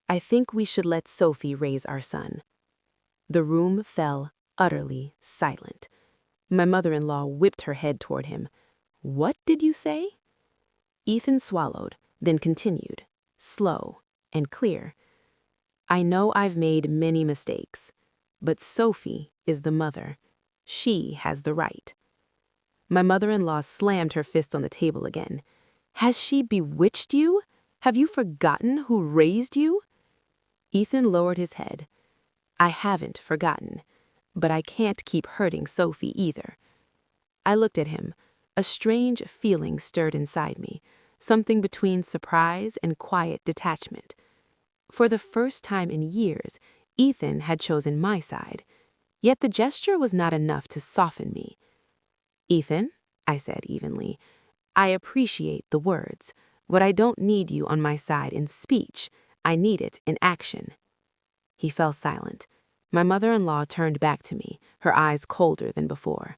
I think we should let Sophie raise our son. The room fell utterly silent. My mother-in-law whipped her head toward him. What did you say? Ethan swallowed, then continued, slow and clear. I know I've made many mistakes, but Sophie is the mother. She has the right. My mother-in-law slammed her fist on the table again. Has she bewitched you? Have you forgotten who raised you? Ethan lowered his head. I haven't forgotten, but I can't keep hurting Sophie either. I looked at him. A strange feeling stirred inside me, something between surprise and quiet detachment. For the first time in years, Ethan had chosen my side. Yet the gesture was not enough to soften me. Ethan, I said evenly, I appreciate the words, but I don't need you on my side in speech. I need it in action. He fell silent. My mother-in-law turned back to me, her eyes colder than before.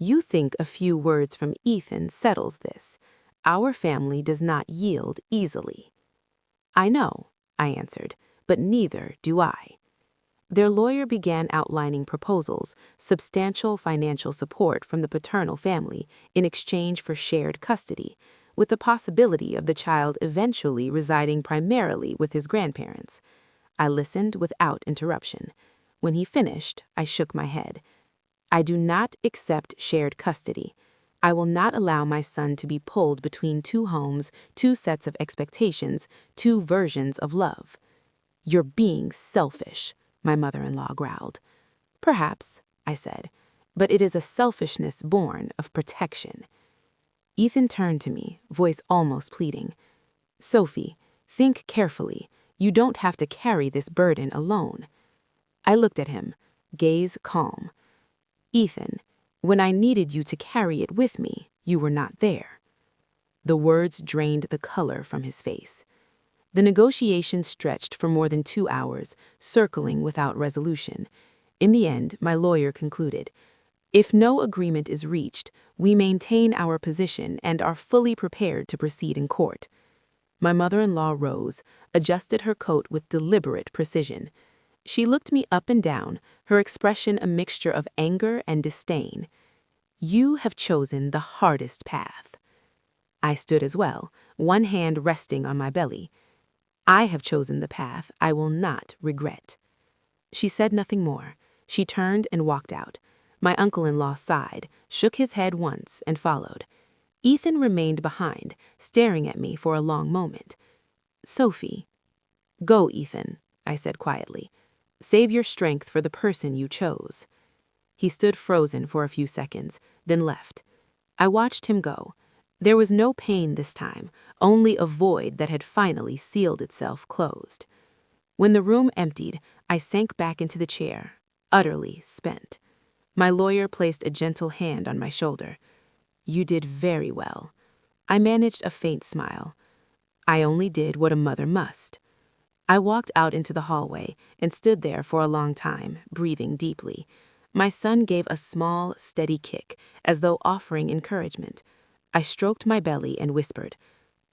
You think a few words from Ethan settles this. Our family does not yield easily. I know, I answered, but neither do I. Their lawyer began outlining proposals, substantial financial support from the paternal family in exchange for shared custody, with the possibility of the child eventually residing primarily with his grandparents. I listened without interruption. When he finished, I shook my head. I do not accept shared custody. I will not allow my son to be pulled between two homes, two sets of expectations, two versions of love. You're being selfish, my mother-in-law growled. Perhaps, I said, but it is a selfishness born of protection. Ethan turned to me, voice almost pleading. Sophie, think carefully. You don't have to carry this burden alone. I looked at him, gaze calm. Ethan, when I needed you to carry it with me, you were not there. The words drained the color from his face. The negotiation stretched for more than 2 hours, circling without resolution. In the end, my lawyer concluded, if no agreement is reached, we maintain our position and are fully prepared to proceed in court. My mother-in-law rose, adjusted her coat with deliberate precision. She looked me up and down, her expression a mixture of anger and disdain. You have chosen the hardest path. I stood as well, one hand resting on my belly. I have chosen the path I will not regret. She said nothing more. She turned and walked out. My uncle-in-law sighed, shook his head once, and followed. Ethan remained behind, staring at me for a long moment. Sophie. Go, Ethan, I said quietly. Save your strength for the person you chose. He stood frozen for a few seconds, then left. I watched him go. There was no pain this time, only a void that had finally sealed itself closed. When the room emptied, I sank back into the chair, utterly spent. My lawyer placed a gentle hand on my shoulder. You did very well. I managed a faint smile. I only did what a mother must. I walked out into the hallway and stood there for a long time, breathing deeply. My son gave a small, steady kick, as though offering encouragement. I stroked my belly and whispered,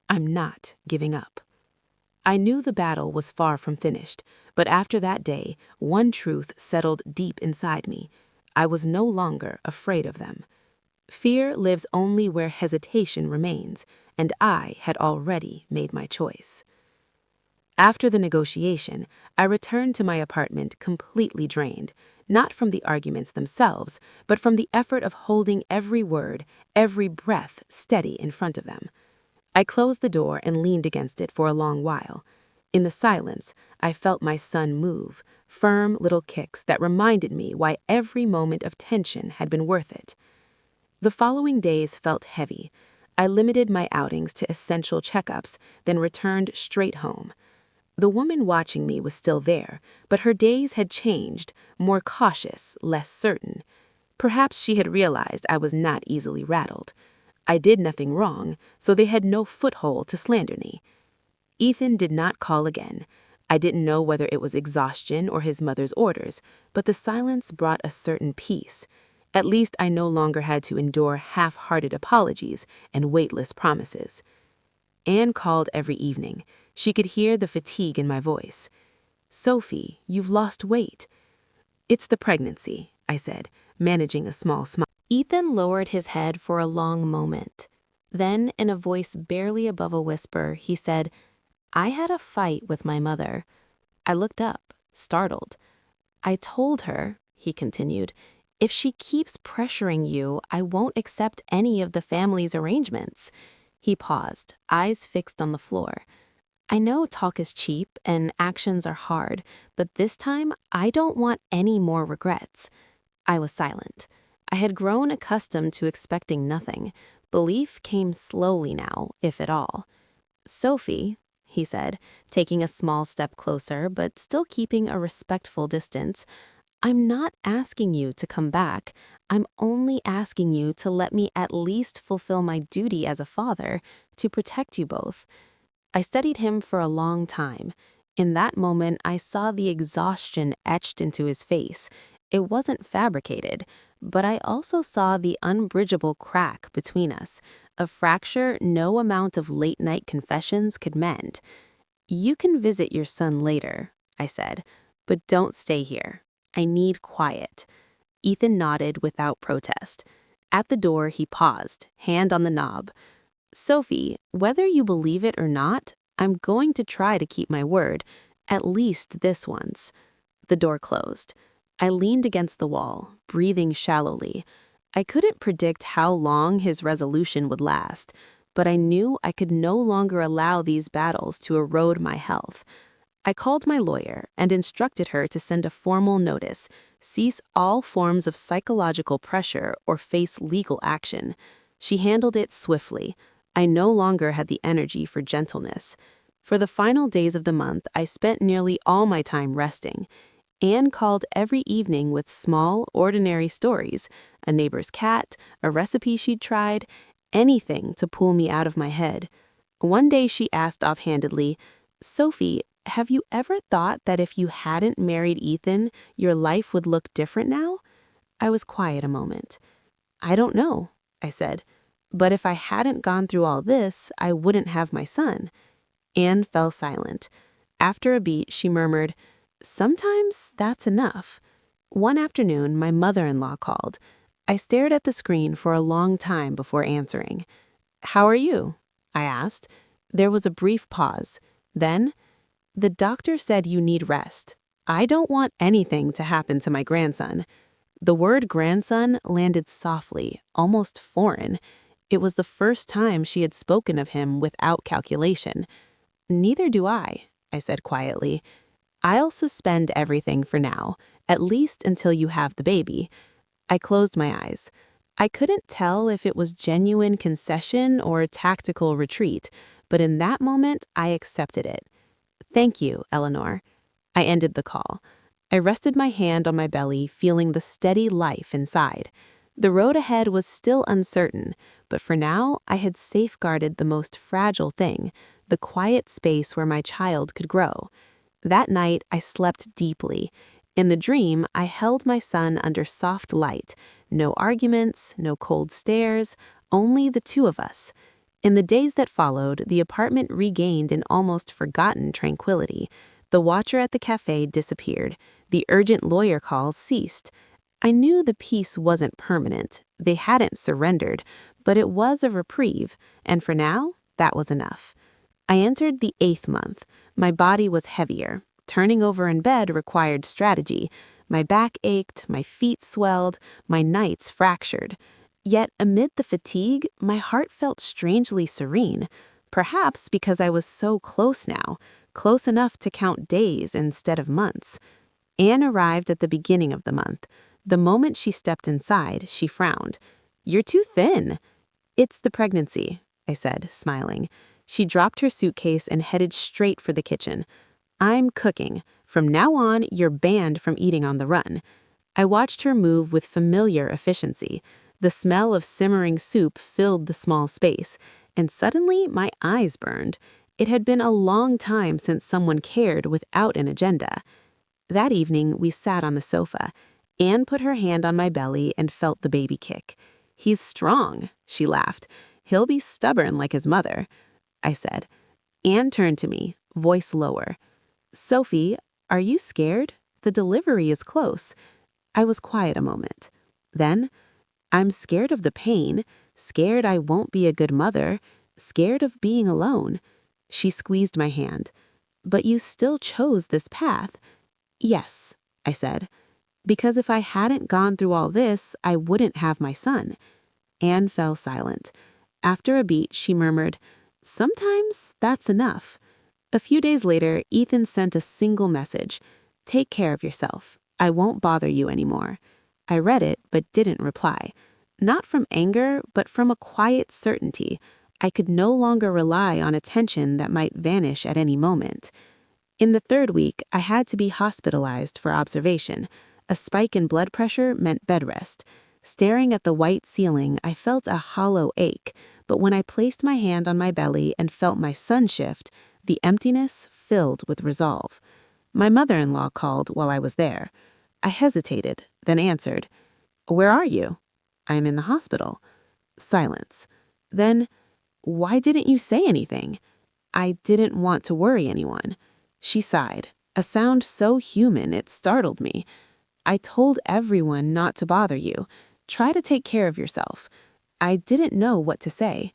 I'm not giving up. I knew the battle was far from finished, but after that day, one truth settled deep inside me. I was no longer afraid of them. Fear lives only where hesitation remains, and I had already made my choice. After the negotiation, I returned to my apartment completely drained, not from the arguments themselves, but from the effort of holding every word, every breath steady in front of them. I closed the door and leaned against it for a long while. In the silence, I felt my son move, firm little kicks that reminded me why every moment of tension had been worth it. The following days felt heavy. I limited my outings to essential checkups, then returned straight home. The woman watching me was still there, but her days had changed, more cautious, less certain. Perhaps she had realized I was not easily rattled. I did nothing wrong, so they had no foothold to slander me. Ethan did not call again. I didn't know whether it was exhaustion or his mother's orders, but the silence brought a certain peace. At least I no longer had to endure half-hearted apologies and weightless promises. Anne called every evening. She could hear the fatigue in my voice. Sophie, you've lost weight. It's the pregnancy, I said, managing a small smile. Ethan lowered his head for a long moment. Then, in a voice barely above a whisper, he said, I had a fight with my mother. I looked up, startled. I told her, he continued, if she keeps pressuring you, I won't accept any of the family's arrangements. He paused, eyes fixed on the floor. I know talk is cheap and actions are hard, but this time I don't want any more regrets. I was silent. I had grown accustomed to expecting nothing. Belief came slowly now, if at all. Sophie, he said, taking a small step closer, but still keeping a respectful distance, I'm not asking you to come back. I'm only asking you to let me at least fulfill my duty as a father, to protect you both. I studied him for a long time. In that moment, I saw the exhaustion etched into his face. It wasn't fabricated, but I also saw the unbridgeable crack between us, a fracture no amount of late-night confessions could mend. You can visit your son later, I said, but don't stay here. I need quiet. Ethan nodded without protest. At the door, he paused, hand on the knob. Sophie, whether you believe it or not, I'm going to try to keep my word, at least this once. The door closed. I leaned against the wall, breathing shallowly. I couldn't predict how long his resolution would last, but I knew I could no longer allow these battles to erode my health. I called my lawyer and instructed her to send a formal notice, cease all forms of psychological pressure, or face legal action. She handled it swiftly. I no longer had the energy for gentleness. For the final days of the month, I spent nearly all my time resting. Anne called every evening with small, ordinary stories, a neighbor's cat, a recipe she'd tried, anything to pull me out of my head. One day she asked offhandedly, "Sophie, have you ever thought that if you hadn't married Ethan, your life would look different now?" I was quiet a moment. "I don't know," I said. "But if I hadn't gone through all this, I wouldn't have my son." Anne fell silent. After a beat, she murmured, "Sometimes that's enough." One afternoon, my mother-in-law called. I stared at the screen for a long time before answering. "How are you?" I asked. There was a brief pause. Then, "The doctor said you need rest. I don't want anything to happen to my grandson." The word grandson landed softly, almost foreign. It was the first time she had spoken of him without calculation. "Neither do I," I said quietly. "I'll suspend everything for now, at least until you have the baby." I closed my eyes. I couldn't tell if it was genuine concession or tactical retreat, but in that moment, I accepted it. "Thank you, Eleanor." I ended the call. I rested my hand on my belly, feeling the steady life inside. The road ahead was still uncertain, but for now, I had safeguarded the most fragile thing, the quiet space where my child could grow. That night, I slept deeply. In the dream, I held my son under soft light. No arguments, no cold stares, only the two of us. In the days that followed, the apartment regained an almost forgotten tranquility. The watcher at the cafe disappeared. The urgent lawyer calls ceased. I knew the peace wasn't permanent. They hadn't surrendered, but it was a reprieve, and for now, that was enough. I entered the 8th month. My body was heavier. Turning over in bed required strategy. My back ached, my feet swelled, my nights fractured. Yet amid the fatigue, my heart felt strangely serene, perhaps because I was so close now, close enough to count days instead of months. Anne arrived at the beginning of the month. The moment she stepped inside, she frowned. "You're too thin." "It's the pregnancy," I said, smiling. She dropped her suitcase and headed straight for the kitchen. "I'm cooking. From now on, you're banned from eating on the run." I watched her move with familiar efficiency. The smell of simmering soup filled the small space, and suddenly my eyes burned. It had been a long time since someone cared without an agenda. That evening, we sat on the sofa. Anne put her hand on my belly and felt the baby kick. "He's strong," she laughed. "He'll be stubborn like his mother." I said. Anne turned to me, voice lower. "Sophie, are you scared? The delivery is close." I was quiet a moment. Then, "I'm scared of the pain, scared I won't be a good mother, scared of being alone." She squeezed my hand. "But you still chose this path." "Yes," I said, "because if I hadn't gone through all this, I wouldn't have my son." Anne fell silent. After a beat, she murmured, "Sometimes that's enough." A few days later, Ethan sent a single message. "Take care of yourself. I won't bother you anymore." I read it, but didn't reply. Not from anger, but from a quiet certainty. I could no longer rely on attention that might vanish at any moment. In the 3rd week, I had to be hospitalized for observation. A spike in blood pressure meant bed rest. Staring at the white ceiling, I felt a hollow ache, but when I placed my hand on my belly and felt my son shift, the emptiness filled with resolve. My mother-in-law called while I was there. I hesitated, then answered, "Where are you?" "I am in the hospital." Silence. Then, "Why didn't you say anything?" "I didn't want to worry anyone." She sighed, a sound so human it startled me. "I told everyone not to bother you. Try to take care of yourself." I didn't know what to say.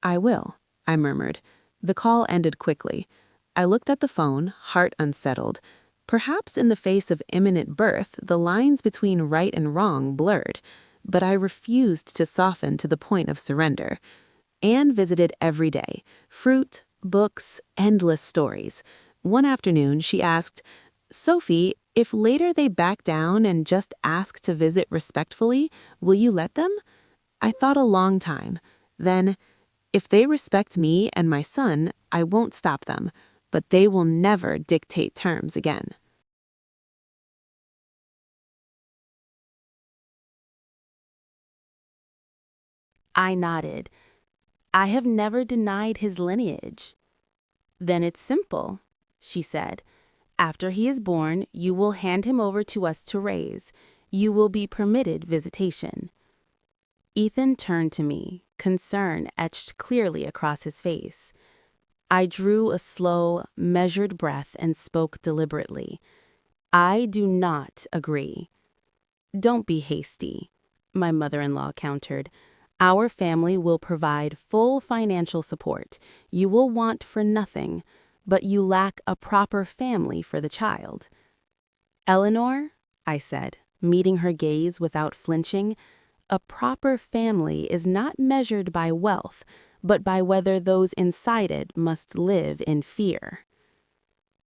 "I will," I murmured. The call ended quickly. I looked at the phone, heart unsettled. Perhaps in the face of imminent birth, the lines between right and wrong blurred, but I refused to soften to the point of surrender. Anne visited every day. Fruit, books, endless stories. One afternoon, she asked, "Sophie, If later they back down and just ask to visit respectfully, will you let them? I thought a long time. Then, if they respect me and my son, I won't stop them, but they will never dictate terms again. I nodded. I have never denied his lineage. Then it's simple, she said. After he is born, you will hand him over to us to raise. You will be permitted visitation. Ethan turned to me, concern etched clearly across his face. I drew a slow, measured breath and spoke deliberately. I do not agree. Don't be hasty, my mother-in-law countered. Our family will provide full financial support. You will want for nothing, but you lack a proper family for the child. Eleanor, I said, meeting her gaze without flinching, a proper family is not measured by wealth, but by whether those inside it must live in fear.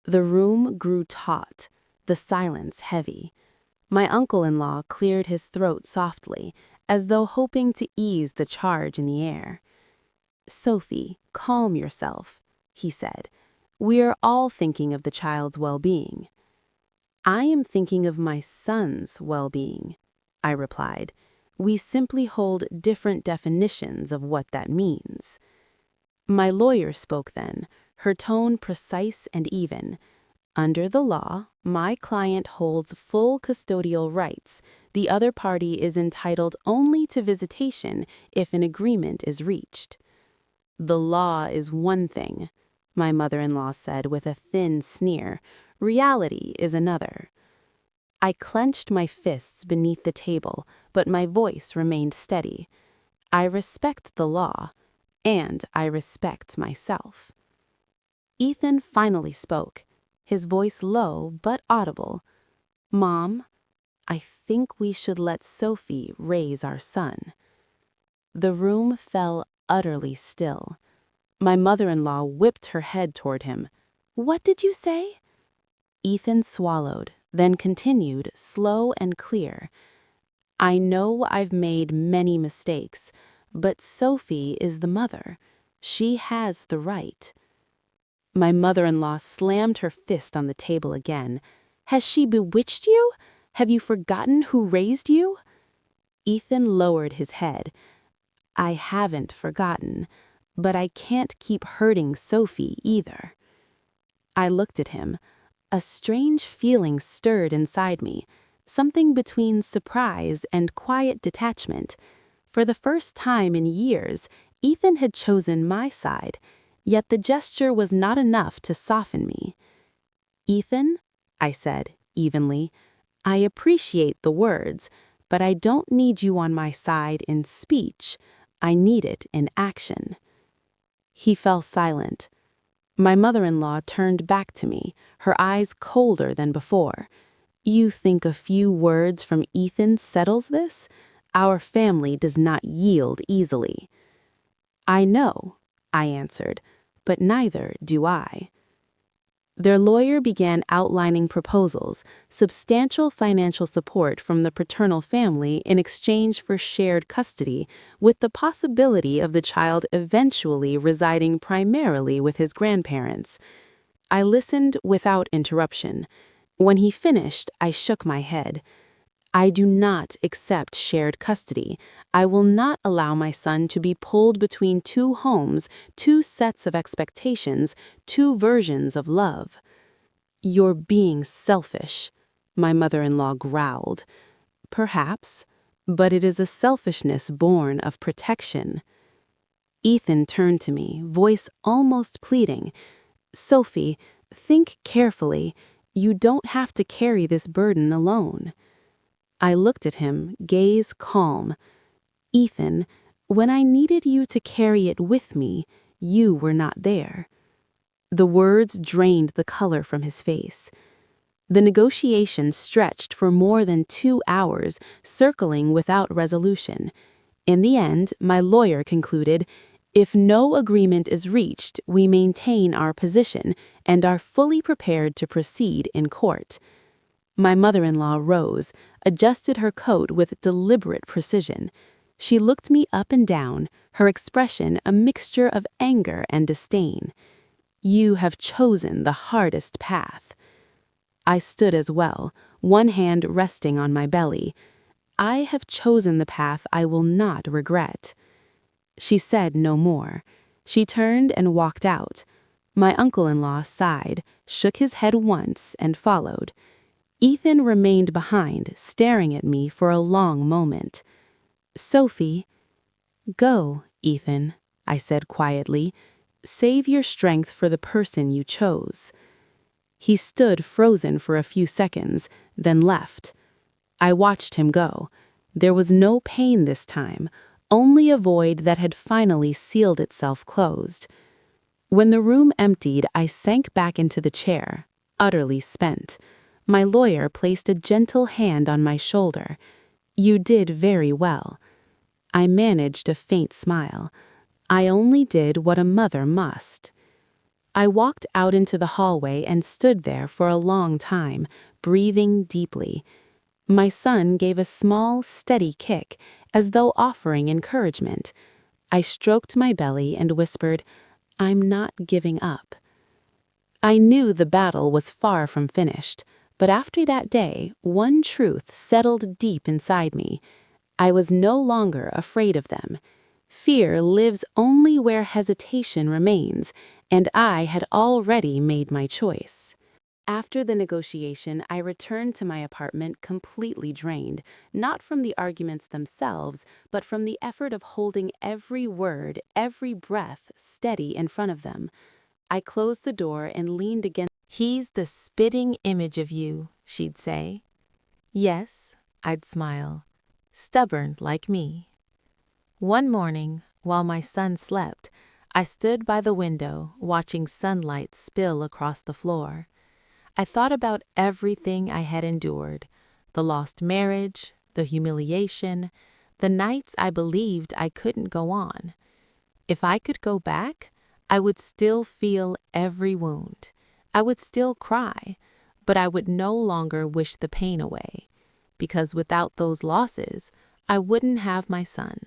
The room grew taut, the silence heavy. My uncle-in-law cleared his throat softly, as though hoping to ease the charge in the air. Sophie, calm yourself, he said. We are all thinking of the child's well-being. I am thinking of my son's well-being, I replied. We simply hold different definitions of what that means. My lawyer spoke then, her tone precise and even. Under the law, my client holds full custodial rights. The other party is entitled only to visitation if an agreement is reached. The law is one thing, my mother-in-law said with a thin sneer. Reality is another. I clenched my fists beneath the table, but my voice remained steady. I respect the law, and I respect myself. Ethan finally spoke, his voice low but audible. Mom, I think we should let Sophie raise our son. The room fell utterly still. My mother-in-law whipped her head toward him. What did you say? Ethan swallowed, then continued, slow and clear. I know I've made many mistakes, but Sophie is the mother. She has the right. My mother-in-law slammed her fist on the table again. Has she bewitched you? Have you forgotten who raised you? Ethan lowered his head. I haven't forgotten, but I can't keep hurting Sophie either. I looked at him. A strange feeling stirred inside me, something between surprise and quiet detachment. For the first time in years, Ethan had chosen my side, yet the gesture was not enough to soften me. Ethan, I said evenly, I appreciate the words, but I don't need you on my side in speech. I need it in action. He fell silent. My mother-in-law turned back to me, her eyes colder than before. You think a few words from Ethan settles this? Our family does not yield easily. I know, I answered, but neither do I. Their lawyer began outlining proposals, substantial financial support from the paternal family in exchange for shared custody, with the possibility of the child eventually residing primarily with his grandparents. I listened without interruption. When he finished, I shook my head. I do not accept shared custody. I will not allow my son to be pulled between two homes, two sets of expectations, two versions of love. You're being selfish, my mother-in-law growled. Perhaps, but it is a selfishness born of protection. Ethan turned to me, voice almost pleading. Sophie, think carefully. You don't have to carry this burden alone. I looked at him, gaze calm. Ethan, when I needed you to carry it with me, you were not there. The words drained the color from his face. The negotiation stretched for more than 2 hours, circling without resolution. In the end, my lawyer concluded, if no agreement is reached, we maintain our position and are fully prepared to proceed in court. My mother-in-law rose, adjusted her coat with deliberate precision. She looked me up and down, her expression a mixture of anger and disdain. "You have chosen the hardest path." I stood as well, one hand resting on my belly. "I have chosen the path I will not regret." She said no more. She turned and walked out. My uncle-in-law sighed, shook his head once, and followed. Ethan remained behind, staring at me for a long moment. "Sophie—" "Go, Ethan," I said quietly. "Save your strength for the person you chose." He stood frozen for a few seconds, then left. I watched him go. There was no pain this time, only a void that had finally sealed itself closed. When the room emptied, I sank back into the chair, utterly spent. My lawyer placed a gentle hand on my shoulder. "You did very well." I managed a faint smile. I only did what a mother must. I walked out into the hallway and stood there for a long time, breathing deeply. My son gave a small, steady kick, as though offering encouragement. I stroked my belly and whispered, "I'm not giving up." I knew the battle was far from finished, but after that day, one truth settled deep inside me. I was no longer afraid of them. Fear lives only where hesitation remains, and I had already made my choice. After the negotiation, I returned to my apartment completely drained, not from the arguments themselves, but from the effort of holding every word, every breath steady in front of them. I closed the door and leaned against. "He's the spitting image of you," she'd say. "Yes," I'd smile. "Stubborn like me." One morning, while my son slept, I stood by the window, watching sunlight spill across the floor. I thought about everything I had endured, the lost marriage, the humiliation, the nights I believed I couldn't go on. If I could go back, I would still feel every wound. I would still cry, but I would no longer wish the pain away, because without those losses, I wouldn't have my son.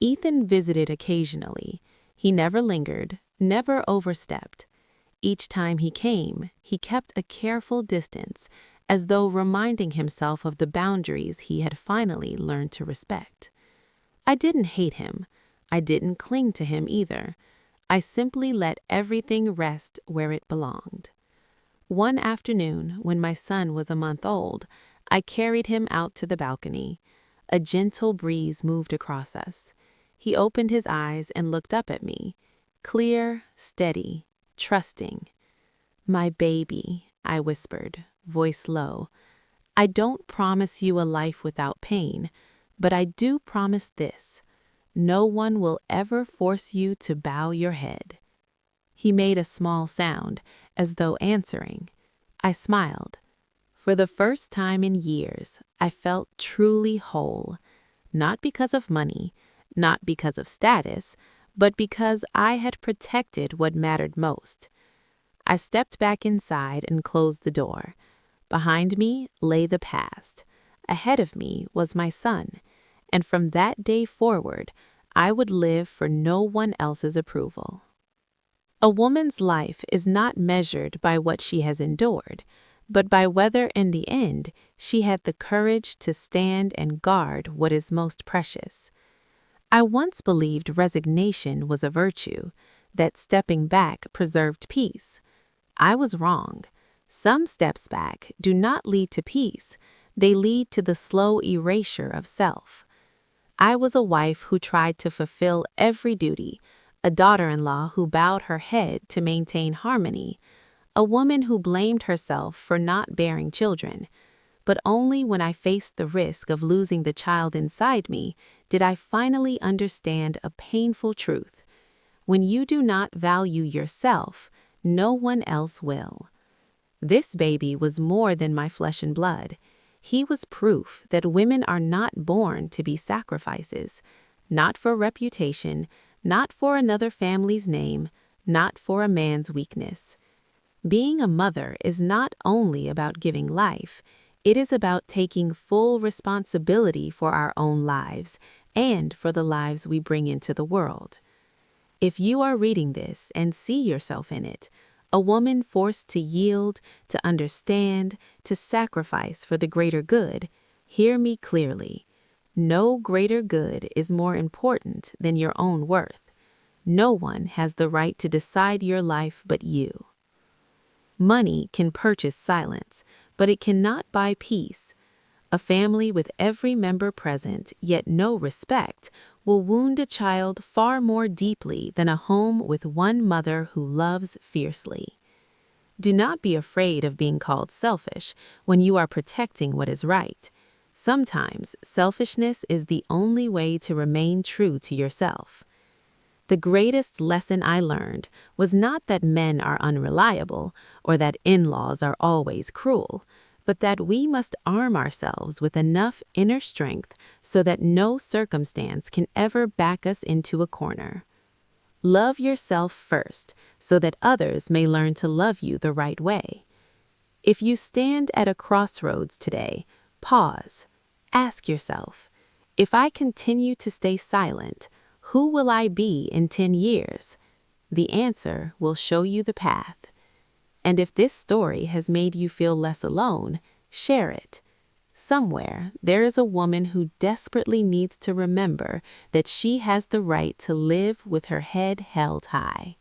Ethan visited occasionally. He never lingered, never overstepped. Each time he came, he kept a careful distance, as though reminding himself of the boundaries he had finally learned to respect. I didn't hate him. I didn't cling to him either. I simply let everything rest where it belonged. One afternoon, when my son was a month old, I carried him out to the balcony. A gentle breeze moved across us. He opened his eyes and looked up at me, clear, steady, trusting. "My baby," I whispered, voice low. "I don't promise you a life without pain, but I do promise this. No one will ever force you to bow your head." He made a small sound, as though answering. I smiled. For the first time in years, I felt truly whole. Not because of money, not because of status, but because I had protected what mattered most. I stepped back inside and closed the door. Behind me lay the past. Ahead of me was my son, and from that day forward, I would live for no one else's approval. A woman's life is not measured by what she has endured, but by whether in the end she had the courage to stand and guard what is most precious. I once believed resignation was a virtue, that stepping back preserved peace. I was wrong. Some steps back do not lead to peace, they lead to the slow erasure of self. I was a wife who tried to fulfill every duty, a daughter-in-law who bowed her head to maintain harmony, a woman who blamed herself for not bearing children. But only when I faced the risk of losing the child inside me did I finally understand a painful truth. When you do not value yourself, no one else will. This baby was more than my flesh and blood. He was proof that women are not born to be sacrifices, not for reputation, not for another family's name, not for a man's weakness. Being a mother is not only about giving life, it is about taking full responsibility for our own lives and for the lives we bring into the world. If you are reading this and see yourself in it, a woman forced to yield, to understand, to sacrifice for the greater good, hear me clearly. No greater good is more important than your own worth. No one has the right to decide your life but you. Money can purchase silence, but it cannot buy peace. A family with every member present, yet no respect, will wound a child far more deeply than a home with one mother who loves fiercely. Do not be afraid of being called selfish when you are protecting what is right. Sometimes selfishness is the only way to remain true to yourself. The greatest lesson I learned was not that men are unreliable or that in-laws are always cruel, but that we must arm ourselves with enough inner strength so that no circumstance can ever back us into a corner. Love yourself first so that others may learn to love you the right way. If you stand at a crossroads today, pause. Ask yourself, if I continue to stay silent, who will I be in 10 years? The answer will show you the path. And if this story has made you feel less alone, share it. Somewhere, there is a woman who desperately needs to remember that she has the right to live with her head held high.